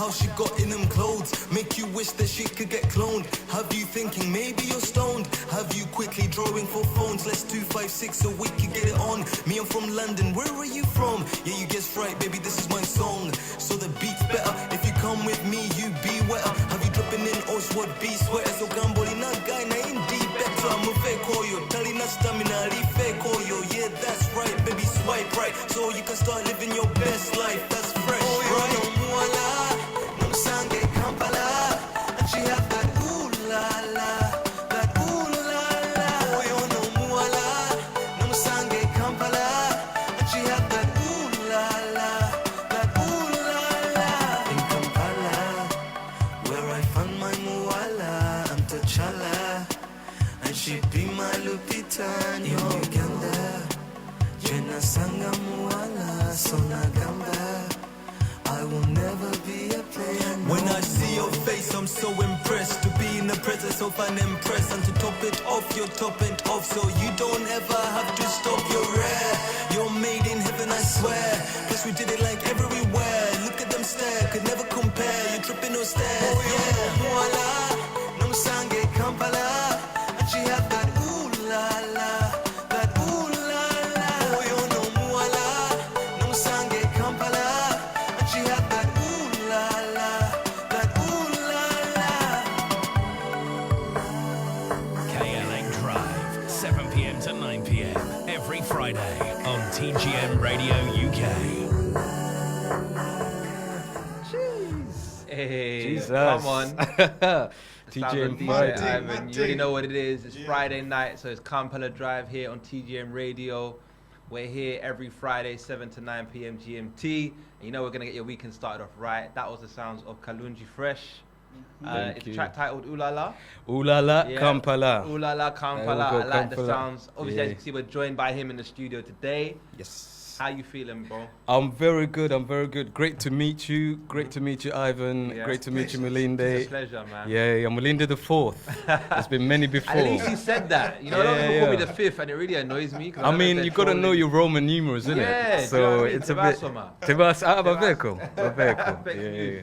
how she got in them clothes. Make you wish that she could get cloned. Have you thinking maybe you're stoned? Have you quickly drawing for phones? Let's do 5-6 so we can get it on. Me, I'm from London, where are you from? Yeah, you guessed right, baby, this is my song. So the beat's better, if you come with me, you be wetter. Have you dripping in Oswald B sweater? So gamboli na guy na indi better. I'm a fake oil, tali na stamina, li fake oil. Yeah, that's right, baby, swipe right. So you can start living your best life, that's fresh, right? No muala, no sange Kampala. And she have that ooh la la, that ooh la la. Oh, yo, no muala, no sange Kampala. And she have that ooh la la, that ooh la la. In Kampala, where I found my muala, I'm T'Challa. And she be my Lupita in Uganda. Jena sanga muala, sona gamba. I will never be a player. No. When I see your face, I'm so impressed. To be in the presence of an empress. And to top it off, you're top it off. So you don't ever have to stop. You're rare, you're made in heaven, I swear. Cause we did it like everywhere. Look at them stare, could never compare. You're tripping on stairs. Oh, yeah, muala, no sange Kampala. And she had that ooh la la, that ooh la la. Oh, yo, no muala, no sange Kampala. And she had that ooh la la, that ooh la la. Kla Drive, 7 p.m. to 9 p.m. every Friday on TGM Radio UK. Hey, Jesus. come on. TGM DJ Friday. Ivan. You already know what it is. It's Friday night, so it's Kampala Drive here on TGM Radio. We're here every Friday, 7 to 9 p.m. GMT. And you know we're going to get your weekend started off right. That was the sounds of Kalungi Fresh. It's a track titled Ooh La La. Ooh la la, Yeah. Kampala. Ooh La La, Kampala. There we I go, like the Kampala. sounds. Obviously, as you can see, we're joined by him in the studio today. Yes. How you feeling, bro? I'm very good. Great to meet you. Great to meet you, Ivan. Yeah. Great to meet you, It's a Melinde. pleasure, man. Yeah, Melinda the fourth. There's been many before. At least he said that. You know, a lot of Yeah, people call me yeah. the fifth, and it really annoys me. I mean, you got to know your Roman numerals, innit? Yeah, So do you know what I mean? it's a bit. Tebasoma. Tebas out of a vehicle. Thank Yeah, you. yeah.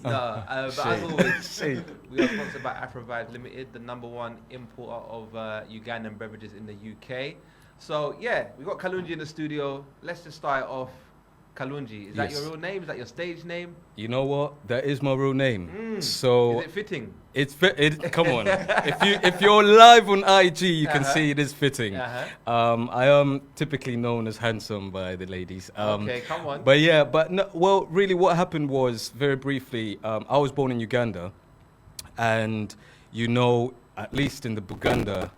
No, but Shit. as always, Shit. we are sponsored by AfroVibe Limited, the #1 importer of Ugandan beverages in the UK. So yeah, we got Kalungi in the studio. Let's just start off. Kalungi, is that Yes. your real name? Is that your stage name? You know what? That is my real name. So Is it fitting? come on. if you're live on IG, you can see it is fitting. I am typically known as handsome by the ladies. Okay, come on. But yeah, no, well, really, what happened was, very briefly, I was born in Uganda, and you know, at least in the Buganda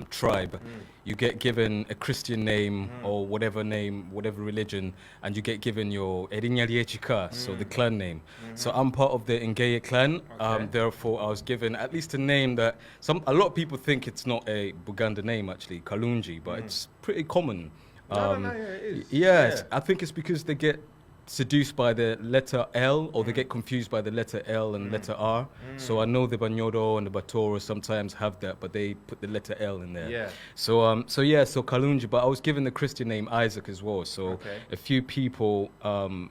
tribe, you get given a Christian name or whatever name, whatever religion, and you get given your Erinyaliechika, so the clan name. So I'm part of the Ngeye clan. Okay. Therefore, I was given at least a name that a lot of people think it's not a Buganda name, actually, Kalungi, but it's pretty common. No, yeah, it is. Yes, Yeah. I think it's because they get seduced by the letter L, or they get confused by the letter L and letter R. So I know the Banyoro and the Batoro sometimes have that, but they put the letter L in there. Yeah. So so Kalungi, but I was given the Christian name Isaac as well. So Okay. a few people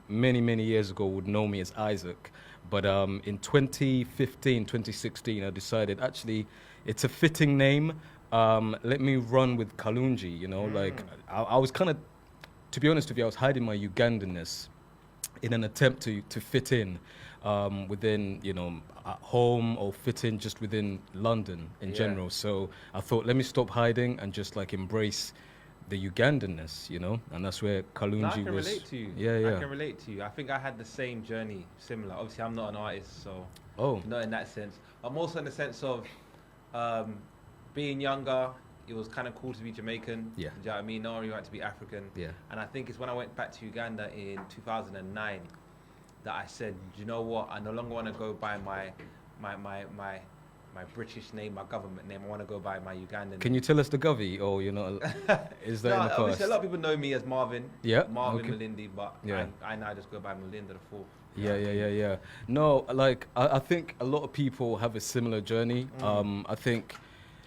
many years ago would know me as Isaac. But in 2015, 2016, I decided actually it's a fitting name. Let me run with Kalungi, you know, like I was kind of, to be honest with you, I was hiding my Ugandanness in an attempt to fit in within, you know, at home, or fit in just within London in general. So I thought, let me stop hiding and just like embrace the Ugandanness, you know, and that's where Kalungi No, I can was. relate to you. Yeah. I can relate to you. I think I had the same journey, similar. Obviously, I'm not an artist, so not in that sense. I'm also in the sense of being younger. It was kind of cool to be Jamaican. Yeah. Do you know what I mean? No one really wanted to be African. Yeah. And I think it's when I went back to Uganda in 2009 that I said, do you know what? I no longer want to go by my British name, my government name. I want to go by my Ugandan. Can you tell us the Govey, or you're not? Is that No, in the obviously past? a lot of people know me as Marvin. Yeah, Marvin okay. Malindi, but Yeah. I now just go by Melinda the Fourth. Yeah. No, like I think a lot of people have a similar journey. I think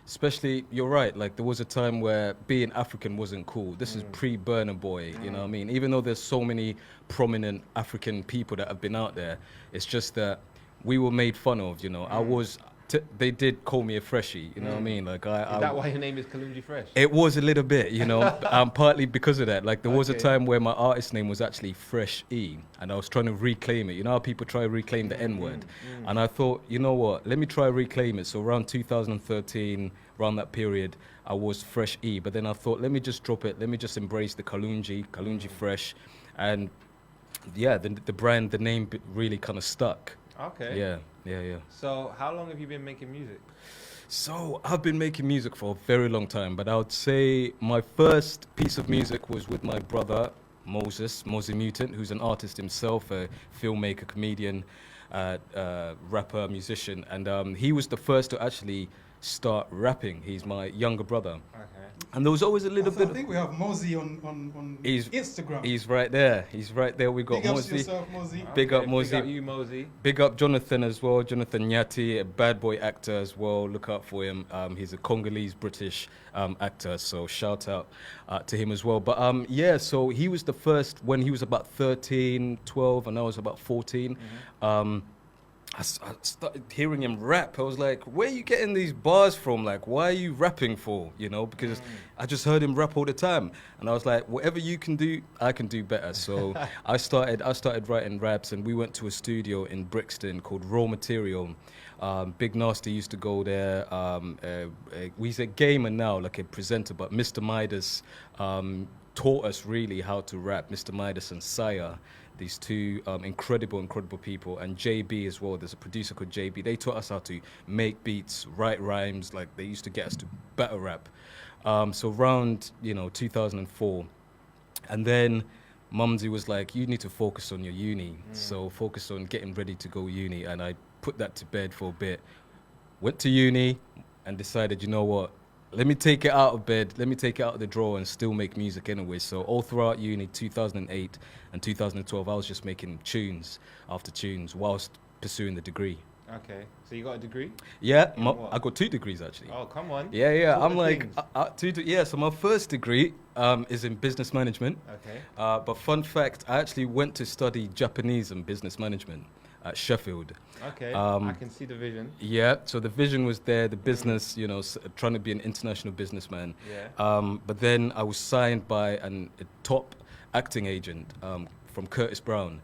especially, you're right, like there was a time where being African wasn't cool. This is pre-Burna Boy, you know what I mean? Even though there's so many prominent African people that have been out there, it's just that we were made fun of, you know. They did call me a freshie, you know what I mean? Like Is that why your name is Kalungi Fresh? It was a little bit, you know, partly because of that. Like there was a Okay. time where my artist name was actually Fresh E, and I was trying to reclaim it. You know how people try to reclaim the N-word? And I thought, you know what, let me try reclaim it. So around 2013, around that period, I was Fresh E. But then I thought, let me just drop it. Let me just embrace the Kalungi Fresh. And yeah, the brand, the name really kind of stuck. Okay. Yeah. So how long have you been making music? So I've been making music for a very long time, but I would say my first piece of music was with my brother, Moses Mutant, who's an artist himself, a filmmaker, comedian, rapper, musician. And he was the first to actually start rapping. He's my younger brother. Okay. And there was always a little bit I think we have Mosey on He's- Instagram. He's right there. We got Big ups to Mosey. yourself, Mosey. Big up Okay, Mosey. Big up you, Mosey. Big up Jonathan as well, Jonathan Nyati, a bad boy actor as well. Look out for him. He's a Congolese British actor, so shout out to him as well. But yeah, so he was the first when he was about 13, 12, and I was about 14. I started hearing him rap. I was like, where are you getting these bars from? Like, why are you rapping for? You know, because I just heard him rap all the time. And I was like, whatever you can do, I can do better. So I started writing raps, and we went to a studio in Brixton called Raw Material. Big Nasty used to go there. He's a gamer now, like a presenter, but Mr. Midas taught us really how to rap. Mr. Midas and Saya. These two incredible people, and JB as well. There's a producer called JB. They taught us how to make beats, write rhymes. Like they used to get us to battle rap. So around 2004, and then Mumsy was like, "You need to focus on your uni. So focus on getting ready to go uni." And I put that to bed for a bit. Went to uni and decided, you know what? Let me take it out of bed, let me take it out of the drawer and still make music anyway. So all throughout uni, 2008 and 2012, I was just making tunes after tunes whilst pursuing the degree. Okay. So you got a degree? Yeah, In what? I got 2 degrees actually. Oh, come on. Yeah, Talk I'm the like, things. so my first degree is in business management. Okay. But fun fact, I actually went to study Japanese and business management at Sheffield. Okay. I can see the vision. Yeah, so the vision was there, the business, trying to be an international businessman. Yeah. But then I was signed by a top acting agent from Curtis Brown.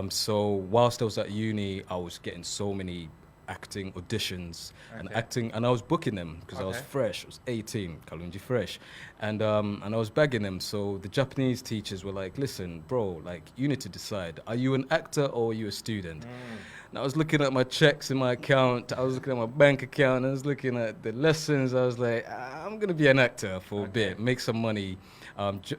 So whilst I was at uni, I was getting so many acting auditions and I was booking them because I was Okay. fresh. I was 18, Kalungi Fresh, and I was bagging them. So the Japanese teachers were like, "Listen, bro, like you need to decide: are you an actor or are you a student?" And I was looking at my checks in my account. I was looking at my bank account. I was looking at the lessons. I was like, I'm gonna be an actor for a bit, make some money.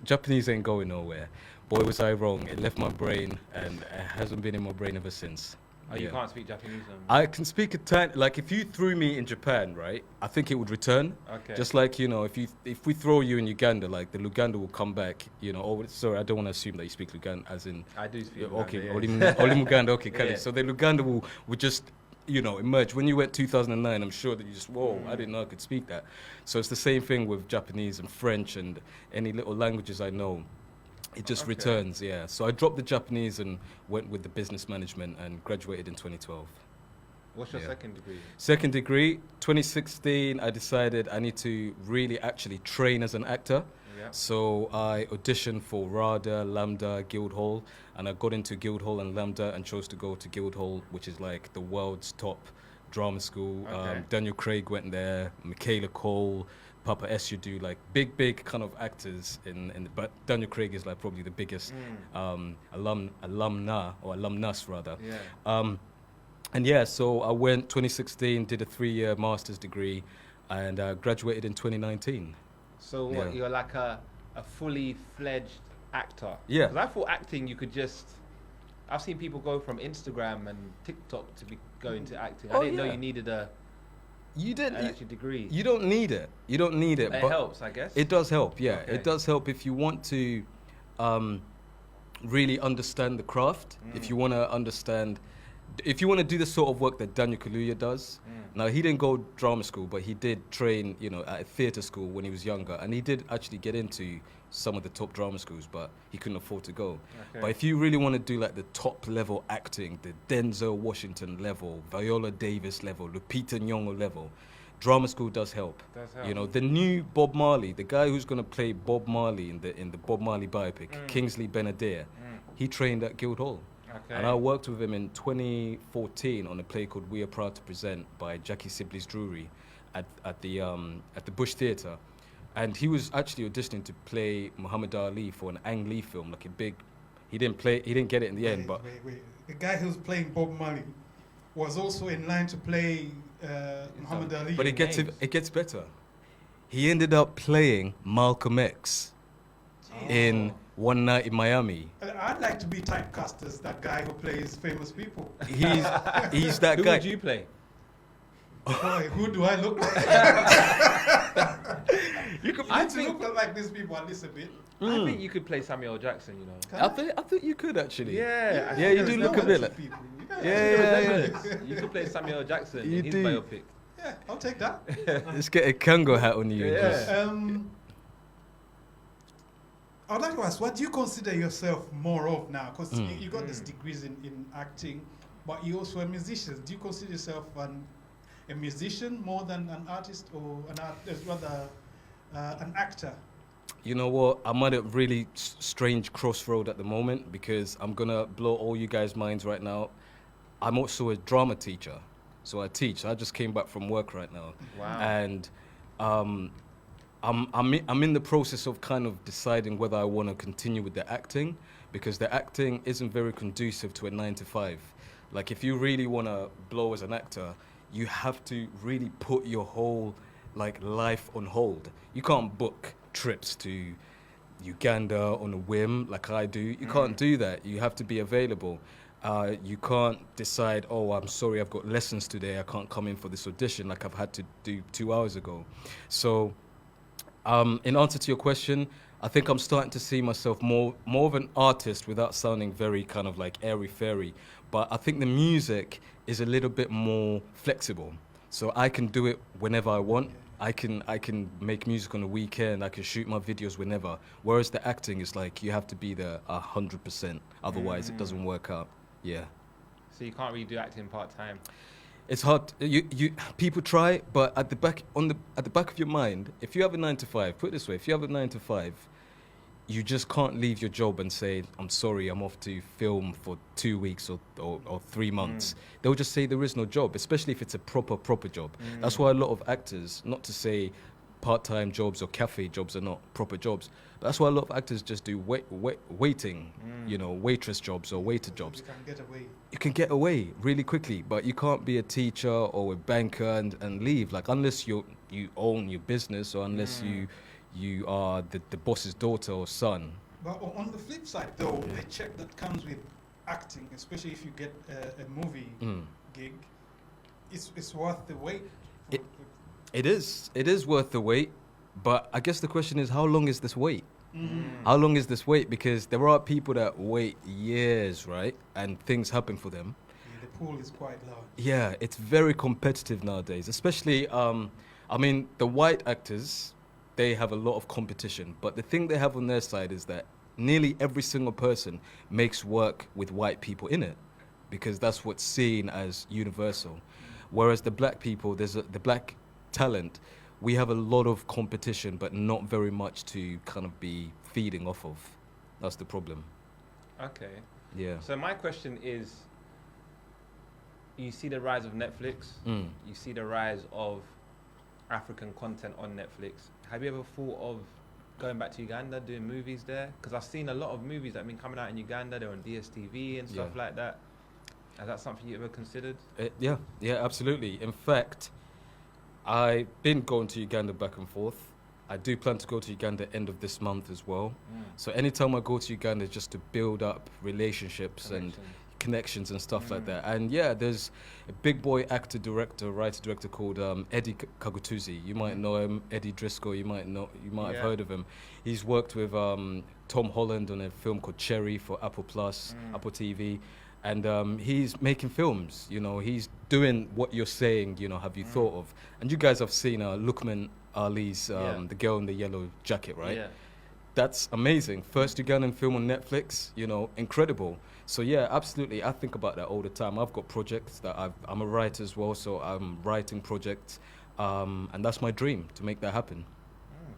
Japanese ain't going nowhere. Boy, was I wrong. It left my brain, and it hasn't been in my brain ever since. Oh, you Yeah. can't speak Japanese then? I can speak a tiny, like if you threw me in Japan, right, I think it would return. Okay. Just like, if we throw you in Uganda, like the Luganda will come back, sorry, I don't want to assume that you speak Luganda as in. I do speak Okay, Luganda, yeah. Oli Muganda, okay, Yeah. Kali. So the Luganda will just, emerge. When you went 2009, I'm sure that you just, whoa, I didn't know I could speak that. So it's the same thing with Japanese and French and any little languages I know. It just Okay. returns, yeah. So I dropped the Japanese and went with the business management and graduated in 2012. What's your Yeah. second degree? Second degree, 2016, I decided I need to really actually train as an actor. Yeah. So I auditioned for RADA, Lambda, Guildhall, and I got into Guildhall and Lambda and chose to go to Guildhall, which is like the world's top drama school. Okay. Daniel Craig went there, Michaela Cole, Papa Eshudu, like big kind of actors but Daniel Craig is like probably the biggest alumna or alumnus rather. Yeah. And yeah, so I went 2016, did a 3-year master's degree, and graduated in 2019. So what, Yeah. you're like a fully fledged actor? Yeah. 'Cause I thought acting you could just... I've seen people go from Instagram and TikTok to be going to acting. I Oh, didn't know yeah. you needed an You did. actual degree. You don't need it. You don't need it. It but helps, I guess. It does help. Yeah, Okay. it does help if you want to really understand the craft. If you want to understand if you want to do the sort of work that Daniel Kaluuya does, now he didn't go drama school, but he did train, you know, at a theatre school when he was younger, and he did actually get into some of the top drama schools, but he couldn't afford to go. Okay. But if you really want to do like the top level acting, the Denzel Washington level, Viola Davis level, Lupita Nyong'o level, drama school does help. You know, the new Bob Marley, the guy who's going to play Bob Marley in the Bob Marley biopic, Kingsley Benadir, he trained at Guildhall. Okay. And I worked with him in 2014 on a play called We Are Proud to Present by Jackie Sibley's Drury at the Bush Theatre. And he was actually auditioning to play Muhammad Ali for an Ang Lee film, like a big. He didn't get it in the end, but Wait. The guy who's playing Bob Marley was also in line to play Muhammad Ali. But it gets better. He ended up playing Malcolm X in One Night in Miami. I'd like to be typecast as that guy who plays famous people. He's that Who guy. would you play? Boy, who do I look like? I I think- look like these people at least a bit. I think you could play Samuel Jackson, you know. I think you could actually. Yeah. Yeah, you do look a bit like. Yeah. You could play Samuel Jackson You in his do. biopic. Yeah, I'll take that. Let's get a Kango hat on you. and Yeah. just- I'd like to ask, what do you consider yourself more of now? Because Mm. you got these degrees in acting, but you're also a musician. Do you consider yourself a musician more than an artist, or rather an actor? You know what? I'm at a really strange crossroad at the moment because I'm gonna blow all you guys' minds right now. I'm also a drama teacher, so I teach. I just came back from work right now, Wow. and I'm in the process of kind of deciding whether I want to continue with the acting, because the acting isn't very conducive to a 9 to 5. Like if you really want to blow as an actor, you have to really put your whole like life on hold. You can't book trips to Uganda on a whim like I do. You can't do that. You have to be available. You can't decide, oh, I'm sorry, I've got lessons today. I can't come in for this audition like I've had to do 2 hours ago. So in answer to your question, I think I'm starting to see myself more of an artist without sounding very kind of like airy-fairy. But I think the music is a little bit more flexible. So I can do it whenever I want. I can make music on the weekend. I can shoot my videos whenever. Whereas the acting is like you have to be there 100%. Otherwise, it doesn't work out. Yeah. So you can't really do acting part-time. It's hard. People try, but at the back of your mind, if you have a 9 to 5, put it this way: if you have a 9 to 5, you just can't leave your job and say, "I'm sorry, I'm off to film for 2 weeks or 3 months." They'll just say there is no job, especially if it's a proper job. That's why a lot of actors, not to say part-time jobs or cafe jobs are not proper jobs, but that's why a lot of actors just do waiting, you know, waitress jobs or waiter jobs. You can get away. You can get away really quickly, but you can't be a teacher or a banker and leave. Like unless you own your business, or unless you are the boss's daughter or son. But on the flip side, though, the check that comes with acting, especially if you get a movie gig, it's worth the wait. It is worth the wait, but I guess the question is, how long is this wait? How long is this wait? Because there are people that wait years, right? And things happen for them. Yeah, the pool is quite large. Yeah, it's very competitive nowadays, especially, I mean, the white actors, they have a lot of competition, but the thing they have on their side is that nearly every single person makes work with white people in it, because that's what's seen as universal. Whereas the black people, the black talent, we have a lot of competition, but not very much to kind of be feeding off of. That's the problem. Okay. Yeah. So my question is, you see the rise of Netflix, you see the rise of African content on Netflix. Have you ever thought of going back to Uganda, doing movies there? Because I've seen a lot of movies that have been coming out in Uganda. They're on DSTV and stuff like that. Is that something you ever considered? Yeah, absolutely. In fact, I've been going to Uganda back and forth. I do plan to go to Uganda end of this month as well. So anytime I go to Uganda, just to build up relationships and connections and stuff like that. And yeah, there's a big boy writer-director called Eddie Kagutuzi. You might know him. Eddie Driscoll. You might have heard of him. He's worked with Tom Holland on a film called Cherry for Apple Plus, Apple TV. and he's making films. You know, he's doing what you're saying. You know, have you thought of? And you guys have seen Lukman Ali's The Girl in the Yellow Jacket, right? Yeah. That's amazing. First Ugandan film on Netflix, you know, incredible. So yeah, absolutely. I think about that all the time. I've got projects that I'm a writer as well, so I'm writing projects, and that's my dream to make that happen.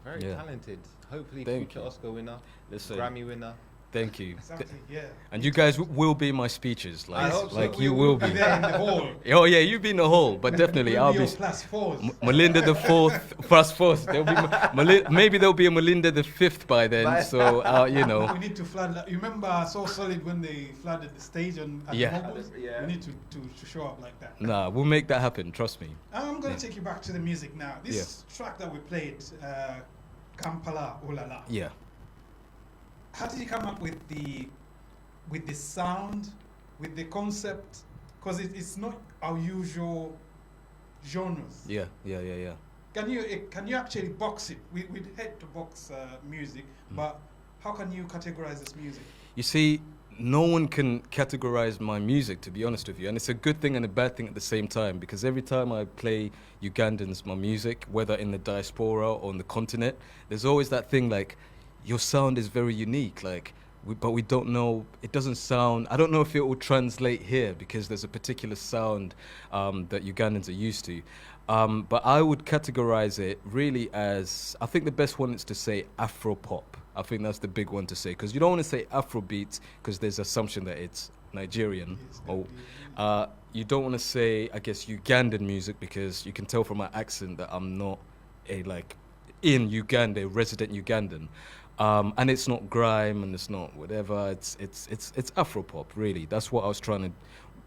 Very talented. Hopefully, Thank future you. Oscar winner, Listen, Grammy winner. thank you. Exactly, yeah. And you guys will be my speeches, I hope so. like you will be. there in the hall. Oh yeah, you be in the hall, but definitely We'll I'll be be. your plus fours. Melinda the Fourth, plus fourth. There'll be maybe there'll be a Melinda the Fifth by then. So you know. We need to flood. You remember So Solid when they flooded the stage at Moguls? Yeah. We need to show up like that. Nah, we'll make that happen. Trust me. I'm going to take you back to the music now. This track that we played, Kampala Ulala. Yeah. How did you come up with the sound, with the concept? Because it's not our usual genres. Yeah. Can you actually box it? We had to box music, but how can you categorize this music? You see, no one can categorize my music, to be honest with you, and it's a good thing and a bad thing at the same time, because every time I play Ugandans my music, whether in the diaspora or on the continent, there's always that thing like, your sound is very unique, like, but we don't know, it doesn't sound, I don't know if it will translate here, because there's a particular sound that Ugandans are used to. But I would categorize it really as, I think the best one is to say Afro-pop. I think that's the big one to say, because you don't want to say Afrobeat, because there's assumption that it's Nigerian. You don't want to say, I guess, Ugandan music, because you can tell from my accent that I'm not in Uganda, a resident Ugandan. And it's not grime and it's not whatever. It's Afro-pop, really. That's what I was trying to.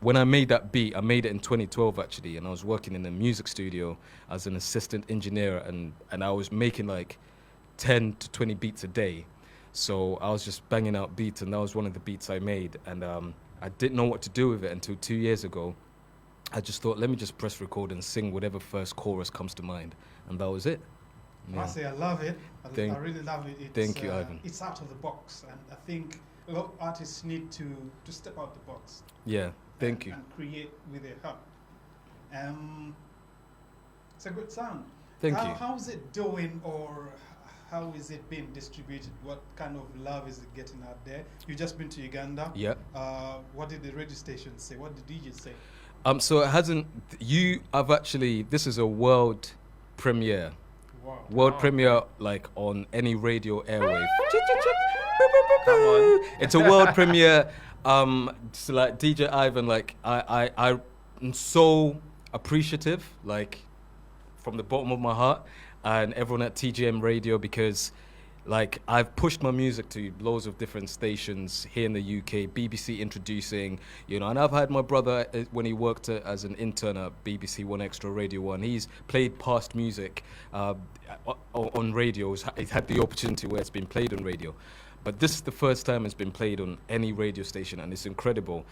When I made that beat, I made it in 2012 actually, and I was working in a music studio as an assistant engineer, and I was making like 10 to 20 beats a day. So I was just banging out beats, and that was one of the beats I made. And I didn't know what to do with it until 2 years ago. I just thought, let me just press record and sing whatever first chorus comes to mind, and that was it. I say I love it. I really love it. Thank you, Ivan. It's out of the box, and I think a lot of artists need to step out the box. Yeah, thank you. And create with their heart. It's a good sound. Thank you. How's it doing, or how is it being distributed? What kind of love is it getting out there? You just been to Uganda. Yeah. What did the radio station say? What did DJs say? So it hasn't. I've actually. This is a world premiere. Wow. World premiere, like on any radio airwave. Come on. It's a world premiere. So like DJ Ivan, like I'm so appreciative, like from the bottom of my heart, and everyone at TGM Radio, because like I've pushed my music to loads of different stations here in the UK, BBC introducing, you know, and I've had my brother when he worked as an intern at BBC One Extra Radio 1, he's played past music on radio. He's had the opportunity where it's been played on radio. But this is the first time it's been played on any radio station, and it's incredible.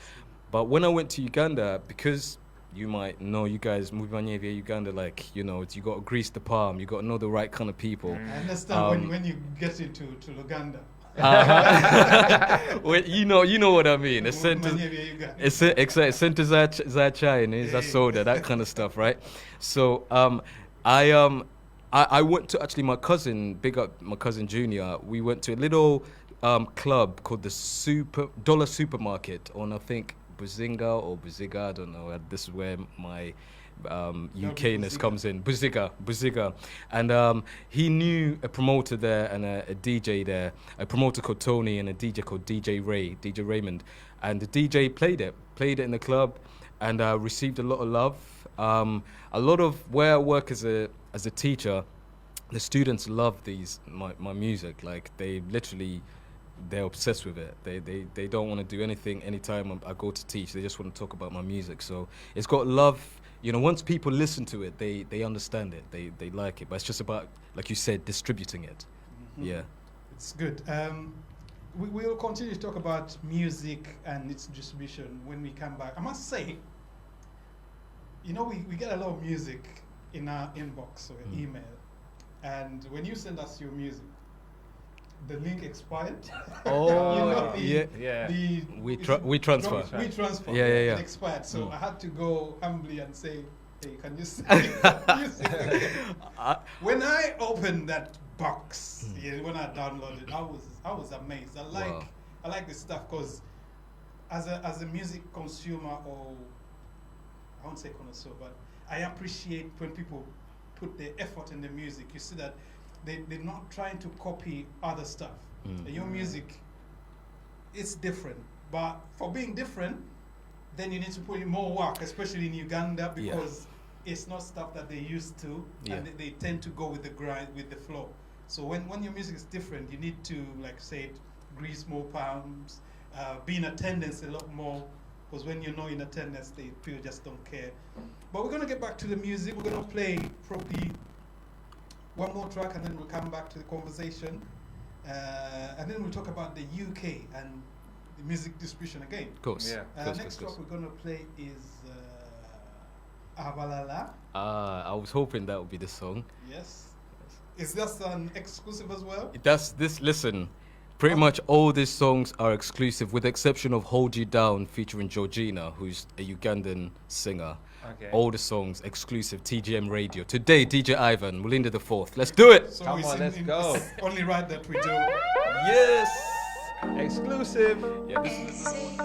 But when I went to Uganda, because you might know, you guys, Muvanye via Uganda, like, you know, you got to grease the palm, you got to know the right kind of people. I understand when you get into Uganda. Well, you know what I mean. It's sent za chai, za soda, that kind of stuff, right? So I went to actually my cousin, big up my cousin Junior. We went to a little club called the Dollar Supermarket on, I think, Buzinga or Buziga, I don't know. This is where my UK-ness comes in. Buziga. And he knew a promoter there and a DJ there, a promoter called Tony and a DJ called DJ Raymond. And the DJ played it in the club, and received a lot of love. A lot of where I work as a teacher, the students love my music. Like they're obsessed with it. They don't want to do anything anytime I go to teach. They just want to talk about my music. So it's got love. You know, once people listen to it, they understand it. They like it. But it's just about, like you said, distributing it. Mm-hmm. Yeah. It's good. We'll continue to talk about music and its distribution when we come back. I must say, you know, we get a lot of music in our inbox or email. And when you send us your music, the link expired. Oh, the, yeah. The We transfer. We transfer. Yeah. It expired, so I had to go humbly and say, "Hey, can you see?" When I opened that box, when I downloaded, I was amazed. I like this stuff because as a music consumer, or I won't say connoisseur, but I appreciate when people put their effort in the music. You see that they're not trying to copy other stuff. Your music, it's different. But for being different, then you need to put in more work, especially in Uganda, because it's not stuff that they're used to, and they tend to go with the grind, with the flow. So when your music is different, you need to, like say, grease more palms, be in attendance a lot more, because when you're not in attendance, people just don't care. But we're gonna get back to the music. We're gonna play probably one more track, and then we'll come back to the conversation, and then we'll talk about the UK and the music distribution again. Of course. Yeah. Next track we're gonna play is Abalala. I was hoping that would be the song. Yes. Is this an exclusive as well? Listen, pretty much all these songs are exclusive with the exception of Hold You Down featuring Georgina, who's a Ugandan singer. Okay. All the songs exclusive TGM Radio. Today, DJ Ivan, Melinda the Fourth. Let's do it! So Come on, let's go. It's only right that we do. Yes! Exclusive! Yeah, this is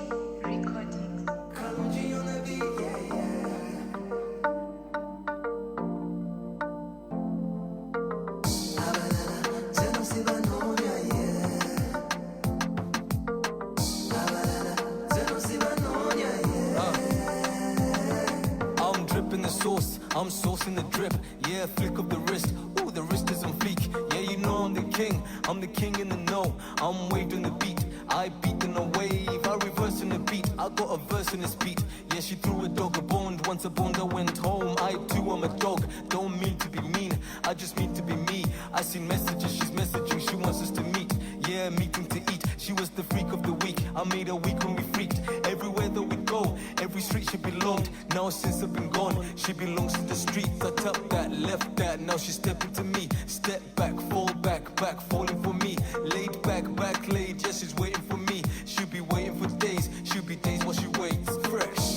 I'm saucing the drip, yeah, flick of the wrist. Ooh, the wrist is on fleek. Yeah, you know I'm the king in the know. I'm waving the beat, I beat in a wave, I reverse in the beat. I got a verse in this beat. Yeah, she threw a dog a bone. Once a bone I went home. I too am a dog. Don't mean to be mean, I just mean to be me. I seen messages, she's messaging, she wants us to meet. Yeah, meeting to eat. She was the freak of the week. I made her week when we freaked. Everywhere that we go, every street she belonged. Now since I've been gone, she belongs to the streets. I tapped that, left that, now she's stepping to me. Step back, fall back, back falling for me. Laid back, back laid, yeah, she's waiting for me. She'll be waiting for days, she'll be days while she waits. Fresh.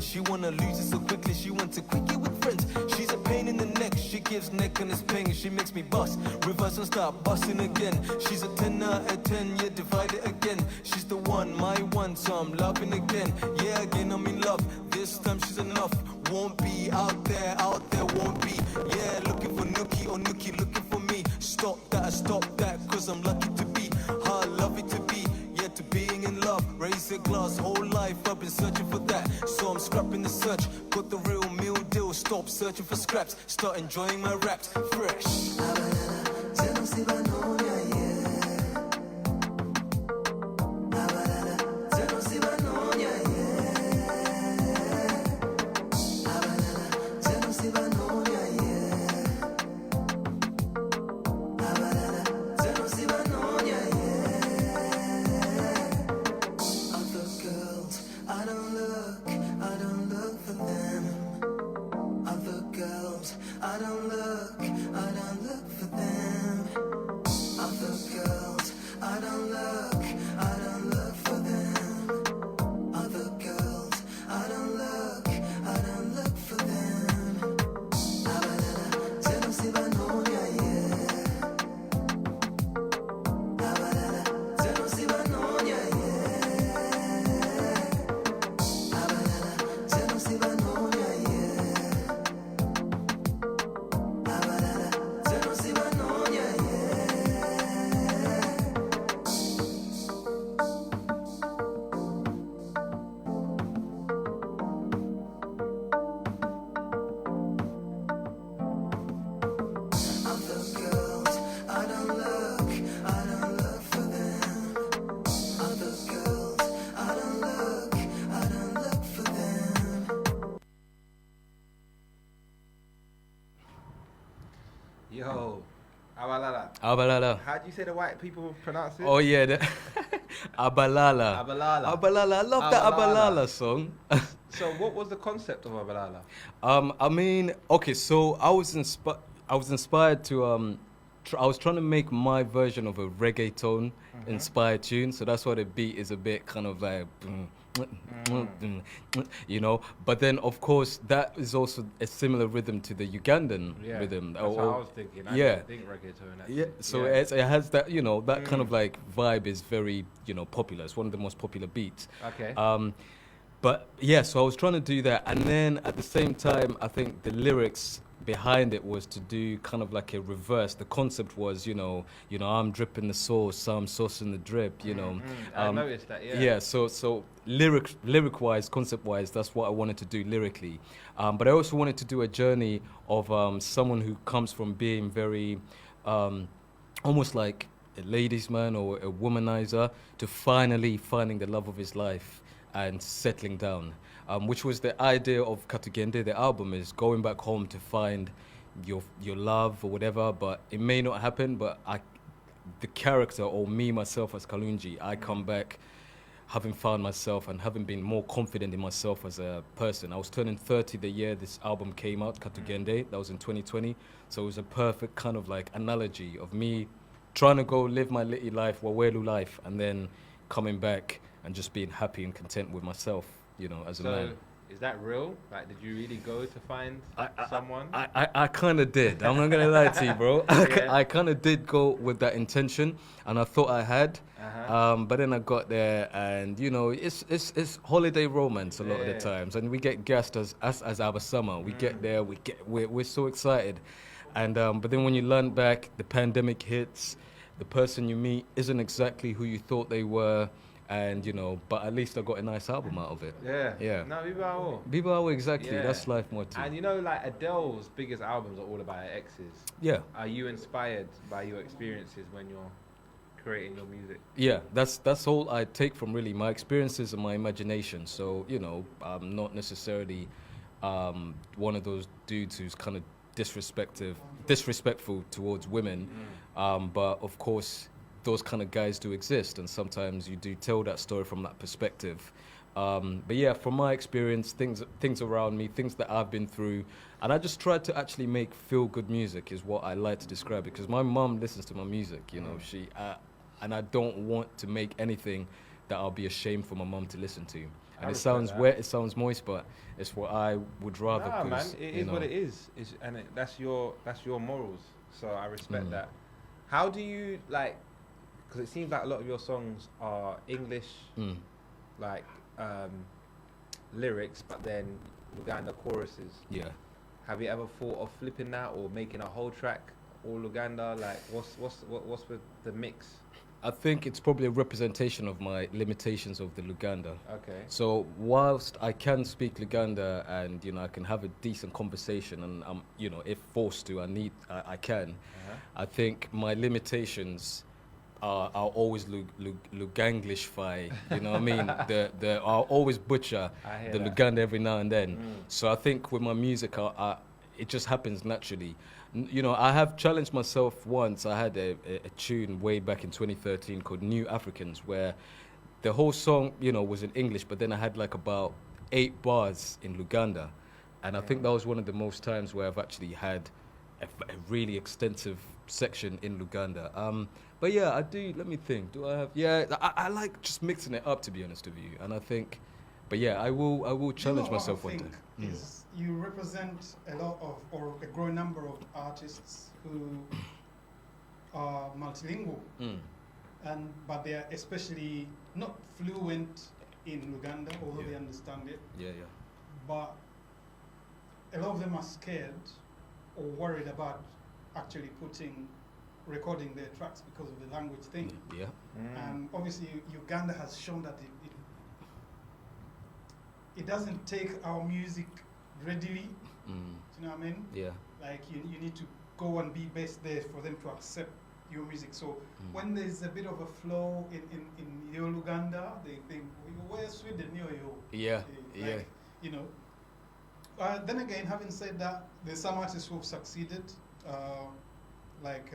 She wanna lose it so quickly, she wants to quick it with friends. She's a pain in the neck, she gives neck and it's pain. She makes me bust, reverse and start busting again. She's a 10 out of 10, yeah, divide it again. She's the one, my one, so I'm loving again. Yeah, again, I'm in love, this time she's enough. Won't be out there, won't be. Yeah, looking for Nookie or Nookie looking for me. Stop that, cause I'm lucky to be. How I love it to be, yeah, to being in love. Raise a glass, whole life I've been searching for that. So I'm scrapping the search, got the real meal deal. Stop searching for scraps, start enjoying my raps. Fresh. I don't look for them. Abalala. Abalala. How do you say the white people pronounce it? Oh yeah, Abalala. Abalala. Abalala. I love that Abalala. Abalala song. So what was the concept of Abalala? I mean, okay, so I was inspired to I was trying to make my version of a reggaeton inspired tune, so that's why the beat is a bit kind of like you know, but then of course that is also a similar rhythm to the Ugandan rhythm. That's what I was thinking. I didn't think reggaeton. Actually. Yeah, so it has that, you know, that kind of like vibe is very, you know, popular. It's one of the most popular beats. Okay. But yeah, so I was trying to do that, and then at the same time, I think the lyrics behind it was to do kind of like a reverse. The concept was, you know, I'm dripping the sauce, so I'm saucing the drip, you know. I noticed that, yeah. Yeah, so lyric-wise, concept-wise, that's what I wanted to do lyrically. But I also wanted to do a journey of someone who comes from being very, almost like a ladies' man or a womanizer, to finally finding the love of his life and settling down, which was the idea of Katugende. The album is going back home to find your love or whatever, but it may not happen. But the character, or me myself as Kalungi, I come back having found myself and having been more confident in myself as a person. I was turning 30 the year this album came out, Katugende. That was in 2020. So it was a perfect kind of like analogy of me trying to go live my little life, Wawelu life, and then coming back and just being happy and content with myself, you know, as a man. Is that real? Like, did you really go to find someone? I kind of did. I'm not going to lie to you, bro. I kind of did go with that intention, and I thought I had. But then I got there, and, you know, it's holiday romance a lot of the times. And we get gassed as our summer. We get there, we're so excited. And but then when you learn back, the pandemic hits, the person you meet isn't exactly who you thought they were. And, you know, but at least I got a nice album out of it. Yeah. No, Viva Viva, exactly. Yeah. That's life more too. And you know, like Adele's biggest albums are all about her exes. Yeah. Are you inspired by your experiences when you're creating your music? Yeah, that's all I take from really my experiences and my imagination. So, you know, I'm not necessarily one of those dudes who's kind of disrespectful towards women. But of course, those kind of guys do exist, and sometimes you do tell that story from that perspective. But yeah, from my experience, things around me, things that I've been through, and I just try to actually make feel-good music is what I like to describe it, because my mum listens to my music, you know, and I don't want to make anything that I'll be ashamed for my mum to listen to. And it sounds wet, it sounds moist, but it's what I would rather. Nah, man, it is what it is. That's your morals. So I respect that. How do you like? Because it seems like a lot of your songs are English, like lyrics, but then Luganda choruses. Yeah. Have you ever thought of flipping that or making a whole track all Luganda? Like, what's with the mix? I think it's probably a representation of my limitations of the Luganda. Okay. So whilst I can speak Luganda and, you know, I can have a decent conversation and I'm, you know, if forced to, I can. I think my limitations are always Luganglishify, you know what I mean? I'll always butcher the Luganda every now and then. So I think with my music, it just happens naturally. You know, I have challenged myself once. I had a tune way back in 2013 called New Africans, where the whole song, you know, was in English, but then I had like about 8 bars in Luganda. And I think that was one of the most times where I've actually had a really extensive section in Luganda. But yeah, I do, let me think, do I have, I like just mixing it up, to be honest with you. And I think, but yeah, I will challenge myself one day. Is you represent a lot of, or a growing number of artists who are multilingual, but they are especially not fluent in Luganda, although they understand it. But a lot of them are scared or worried about actually recording their tracks because of the language thing. And obviously Uganda has shown that it doesn't take our music readily. Do you know what I mean? Like you need to go and be based there for them to accept your music. So when there's a bit of a flow in your Luganda, they think, where's Sweden? Like, you know. Then again, having said that, there's some artists who have succeeded. like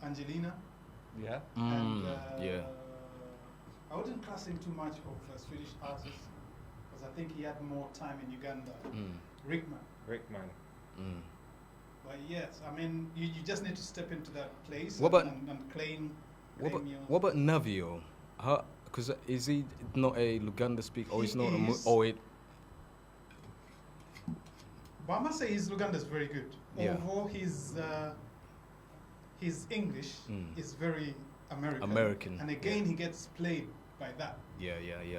Angelina. Yeah. And, yeah. I wouldn't class him too much of a Swedish artist because I think he had more time in Uganda. Rickman. But yes, I mean, you just need to step into that place and claim What about Navio? Because is he not a Luganda speaker, or he's not But I must say his Luganda is very good. Yeah. Although his English is very American. And again, he gets played by that. Yeah.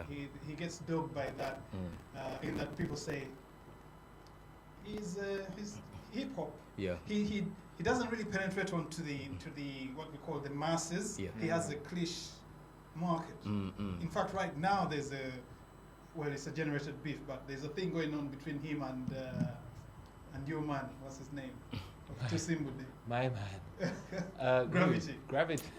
He gets dubbed by that. In that people say he's hip hop. Yeah. He doesn't really penetrate onto the what we call the masses. Yeah. He has a cliche market. In fact, right now there's it's a generated beef, but there's a thing going on between him and your man. What's his name? My man. Gravity.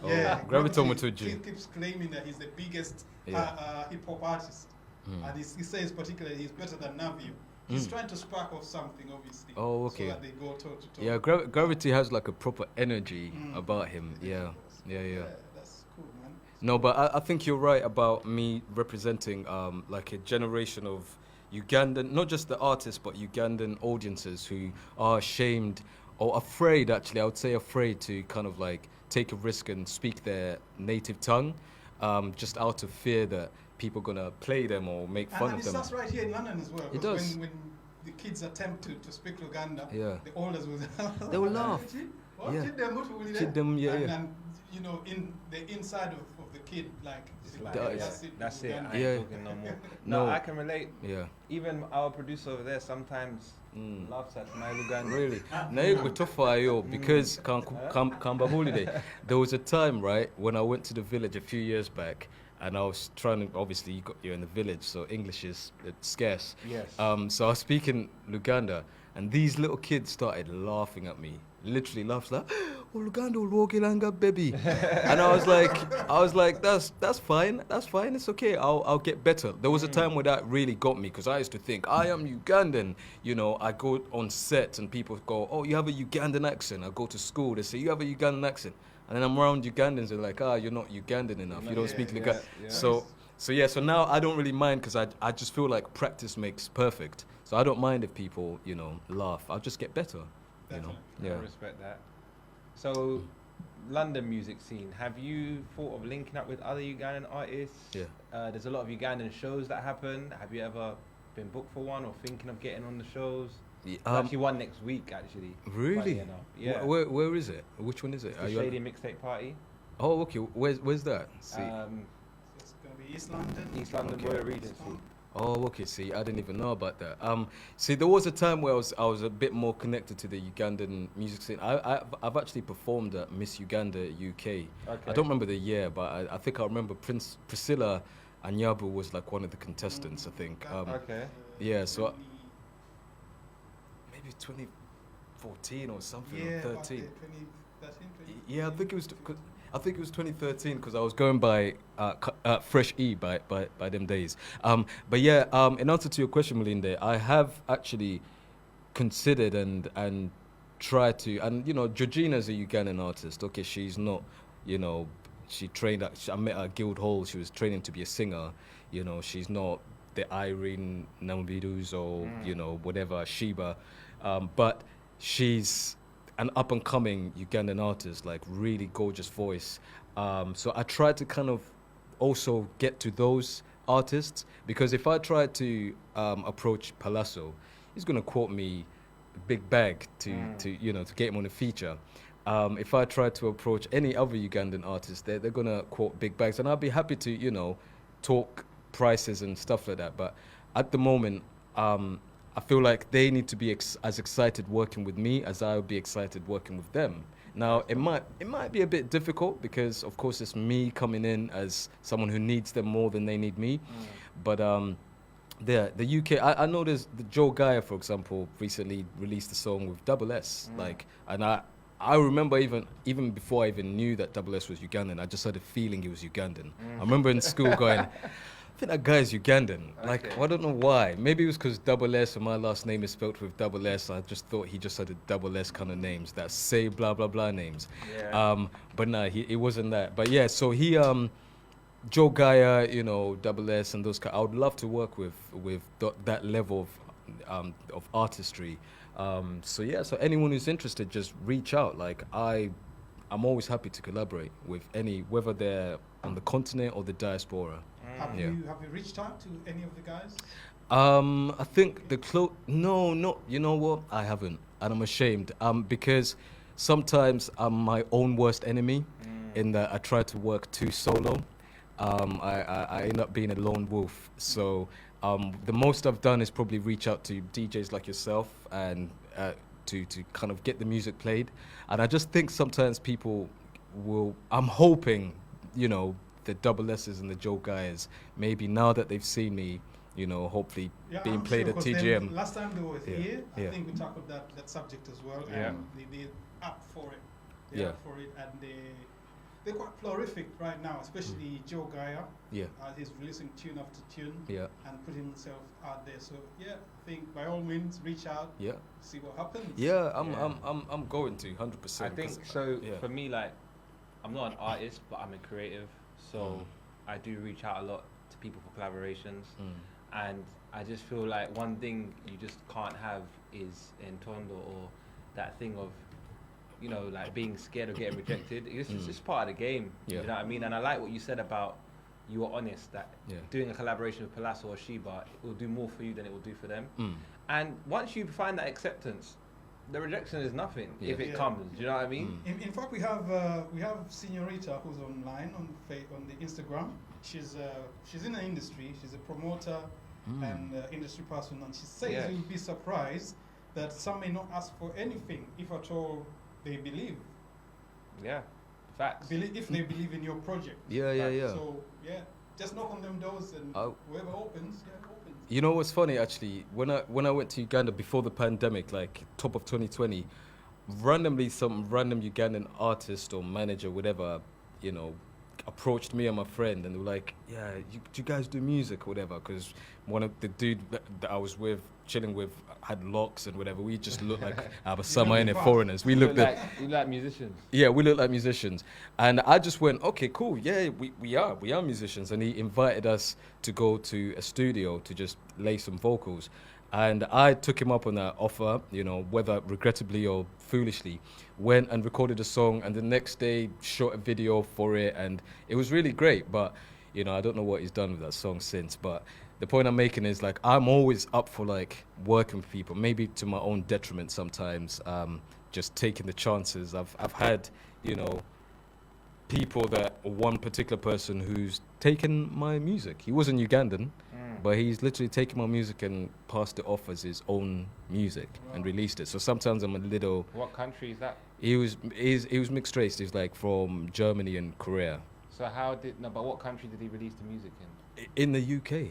Oh, Yeah, Gravity he keeps claiming that he's the biggest hip hop artist, and he says particularly he's better than Navio. He's trying to spark off something, obviously. Oh, okay. So that they go toe to toe. Yeah, Gravity has like a proper energy about him. Yeah. That's cool, man. No, but I think you're right about me representing like a generation of Ugandan, not just the artists, but Ugandan audiences who are ashamed or afraid, actually, I would say afraid to kind of like take a risk and speak their native tongue, just out of fear that people are going to play them or make fun of them. And it starts right here in London as well. It does. When the kids attempt to speak Luganda, Yeah. the elders will They will laugh. What? Yeah. Chidem, yeah. And you know, in the inside of the kid, like, That's it. I ain't Yeah. talking no more. No. No, I can relate. Yeah. Even our producer over there sometimes laughs at my Luganda. Really? No, we're tough for you because Kamba holiday. There was a time, right, when I went to the village a few years back, and I was trying to, obviously you're in the village, so English is scarce. Yes. So I was speaking Luganda, and these little kids started laughing at me. Literally laughs like, oh, Luganda will walk ilanga, baby. And I was like, that's fine, it's okay, I'll get better. There was a time where that really got me, because I used to think, I am Ugandan. You know, I go on set and people go, oh, you have a Ugandan accent. I go to school, they say, you have a Ugandan accent. And then I'm around Ugandans, they're like, you're not Ugandan enough, you don't speak Luganda. Yeah. So now I don't really mind, because I just feel like practice makes perfect. So I don't mind if people, you know, laugh. I'll just get better. You know? Yeah. I respect that. So, London music scene, have you thought of linking up with other Ugandan artists? Yeah. There's a lot of Ugandan shows that happen. Have you ever been booked for one or thinking of getting on the shows? Yeah, There's actually one next week, actually. Really? Yeah. Where is it? Which one is it? The Shady Mixtape Party. Oh, okay. Where's that? See. It's going to be East London. East London Okay. Royal Regency. Oh, okay. See, I didn't even know about that. See, there was a time where I was a bit more connected to the Ugandan music scene. I've actually performed at Miss Uganda UK. Okay. I don't remember the year, but I think I remember Priscilla Anyabu was like one of the contestants. I think. Okay. Yeah. So maybe 2014 or something, or 13. 2013, Yeah, I think it was 2013, because I was going by Fresh E by them days. But yeah, in answer to your question, Melinda, I have actually considered and tried to, and you know, Georgina's a Ugandan artist. Okay, she's not, you know, she trained I met her at Guildhall. She was training to be a singer. You know, she's not the Irene Nambidus or you know, whatever, Sheba, but she's an up-and-coming Ugandan artist, like really gorgeous voice. So I tried to kind of also get to those artists, because if I try to approach Palazzo, he's gonna quote me a big bag to you know, to get him on a feature. If I try to approach any other Ugandan artist, they're gonna quote big bags, and I'll be happy to, you know, talk prices and stuff like that. But at the moment, I feel like they need to be as excited working with me as I would be excited working with them. Now, it might be a bit difficult, because of course it's me coming in as someone who needs them more than they need me. But the UK, I know there's the Joe Gaia, for example, recently released a song with Double S. Like, and I remember even before I even knew that Double S was Ugandan, I just had a feeling he was Ugandan. I remember in school going, I think that guy is Ugandan. Like, Okay. I don't know why. Maybe it was because double S and my last name is spelled with double S. I just thought he just had a double S kind of names that say blah blah blah names. Yeah. But no, it wasn't that. But yeah, so he Joe Gaia, you know, double S and those. I would love to work with that level of artistry. So yeah, so anyone who's interested, just reach out. Like I'm always happy to collaborate with whether they're on the continent or the diaspora. Have Yeah. you reached out to any of the guys? I think no, you know what? I haven't, and I'm ashamed. Because sometimes I'm my own worst enemy, in that I try to work too solo. I end up being a lone wolf. So the most I've done is probably reach out to DJs like yourself and to kind of get the music played. And I just think sometimes people will. I'm hoping, you know, the double S's and the Joe guys, maybe now that they've seen me, you know, hopefully being I'm played sure, at 'cause then TGM. last time they were Yeah, here, I yeah. think we tackled that subject as well. Yeah. And they're up for it. They're Yeah. up for it, and they're quite prolific right now, especially Joe Gaia. Yeah, He's releasing tune after tune yeah, and putting himself out there. So yeah, I think by all means, reach out, yeah, see what happens. yeah. Yeah. I'm going to 100%. I think 'cause, so. yeah. For me, like, I'm not an artist, but I'm a creative. So I do reach out a lot to people for collaborations, and I just feel like one thing you just can't have is in Tondo or that thing of, you know, like being scared of getting rejected. It's just part of the game. Yeah. You know what I mean? And I like what you said about you were honest that Yeah. doing a collaboration with Palazzo or Sheba, it will do more for you than it will do for them. Mm. And once you find that acceptance, the rejection is nothing if Yeah. it Yeah. comes. Do you know what I mean? In fact, we have Senorita who's online on the Instagram. She's in the industry. She's a promoter and industry person, and she says Yeah. you'll be surprised that some may not ask for anything if at all they believe. Yeah, facts. If they believe in your project. Yeah. So yeah, just knock on them doors and Oh. whoever opens, opens. You know what's funny actually? When I went to Uganda before the pandemic, like top of 2020, randomly some random Ugandan artist or manager, whatever, you know, approached me and my friend, and they were like, "Yeah, do you guys do music or whatever?" Because one of the dude that I was with, chilling with, had locks and whatever. We just looked like Abasama and foreigners. We looked at. You like musicians. Yeah, we look like musicians. And I just went, okay, cool. Yeah, we are musicians. And he invited us to go to a studio to just lay some vocals. And I took him up on that offer, you know, whether regrettably or foolishly, went and recorded a song, and the next day shot a video for it. And it was really great. But, you know, I don't know what he's done with that song since. But the point I'm making is, like, I'm always up for, like, working with people, maybe to my own detriment sometimes, just taking the chances. I've had, you know, people one particular person who's taken my music. He wasn't Ugandan, but he's literally taken my music and passed it off as his own music and released it. So sometimes I'm a little. What country is that? He was mixed race. He's like from Germany and Korea. So but what country did he release the music in? In the UK.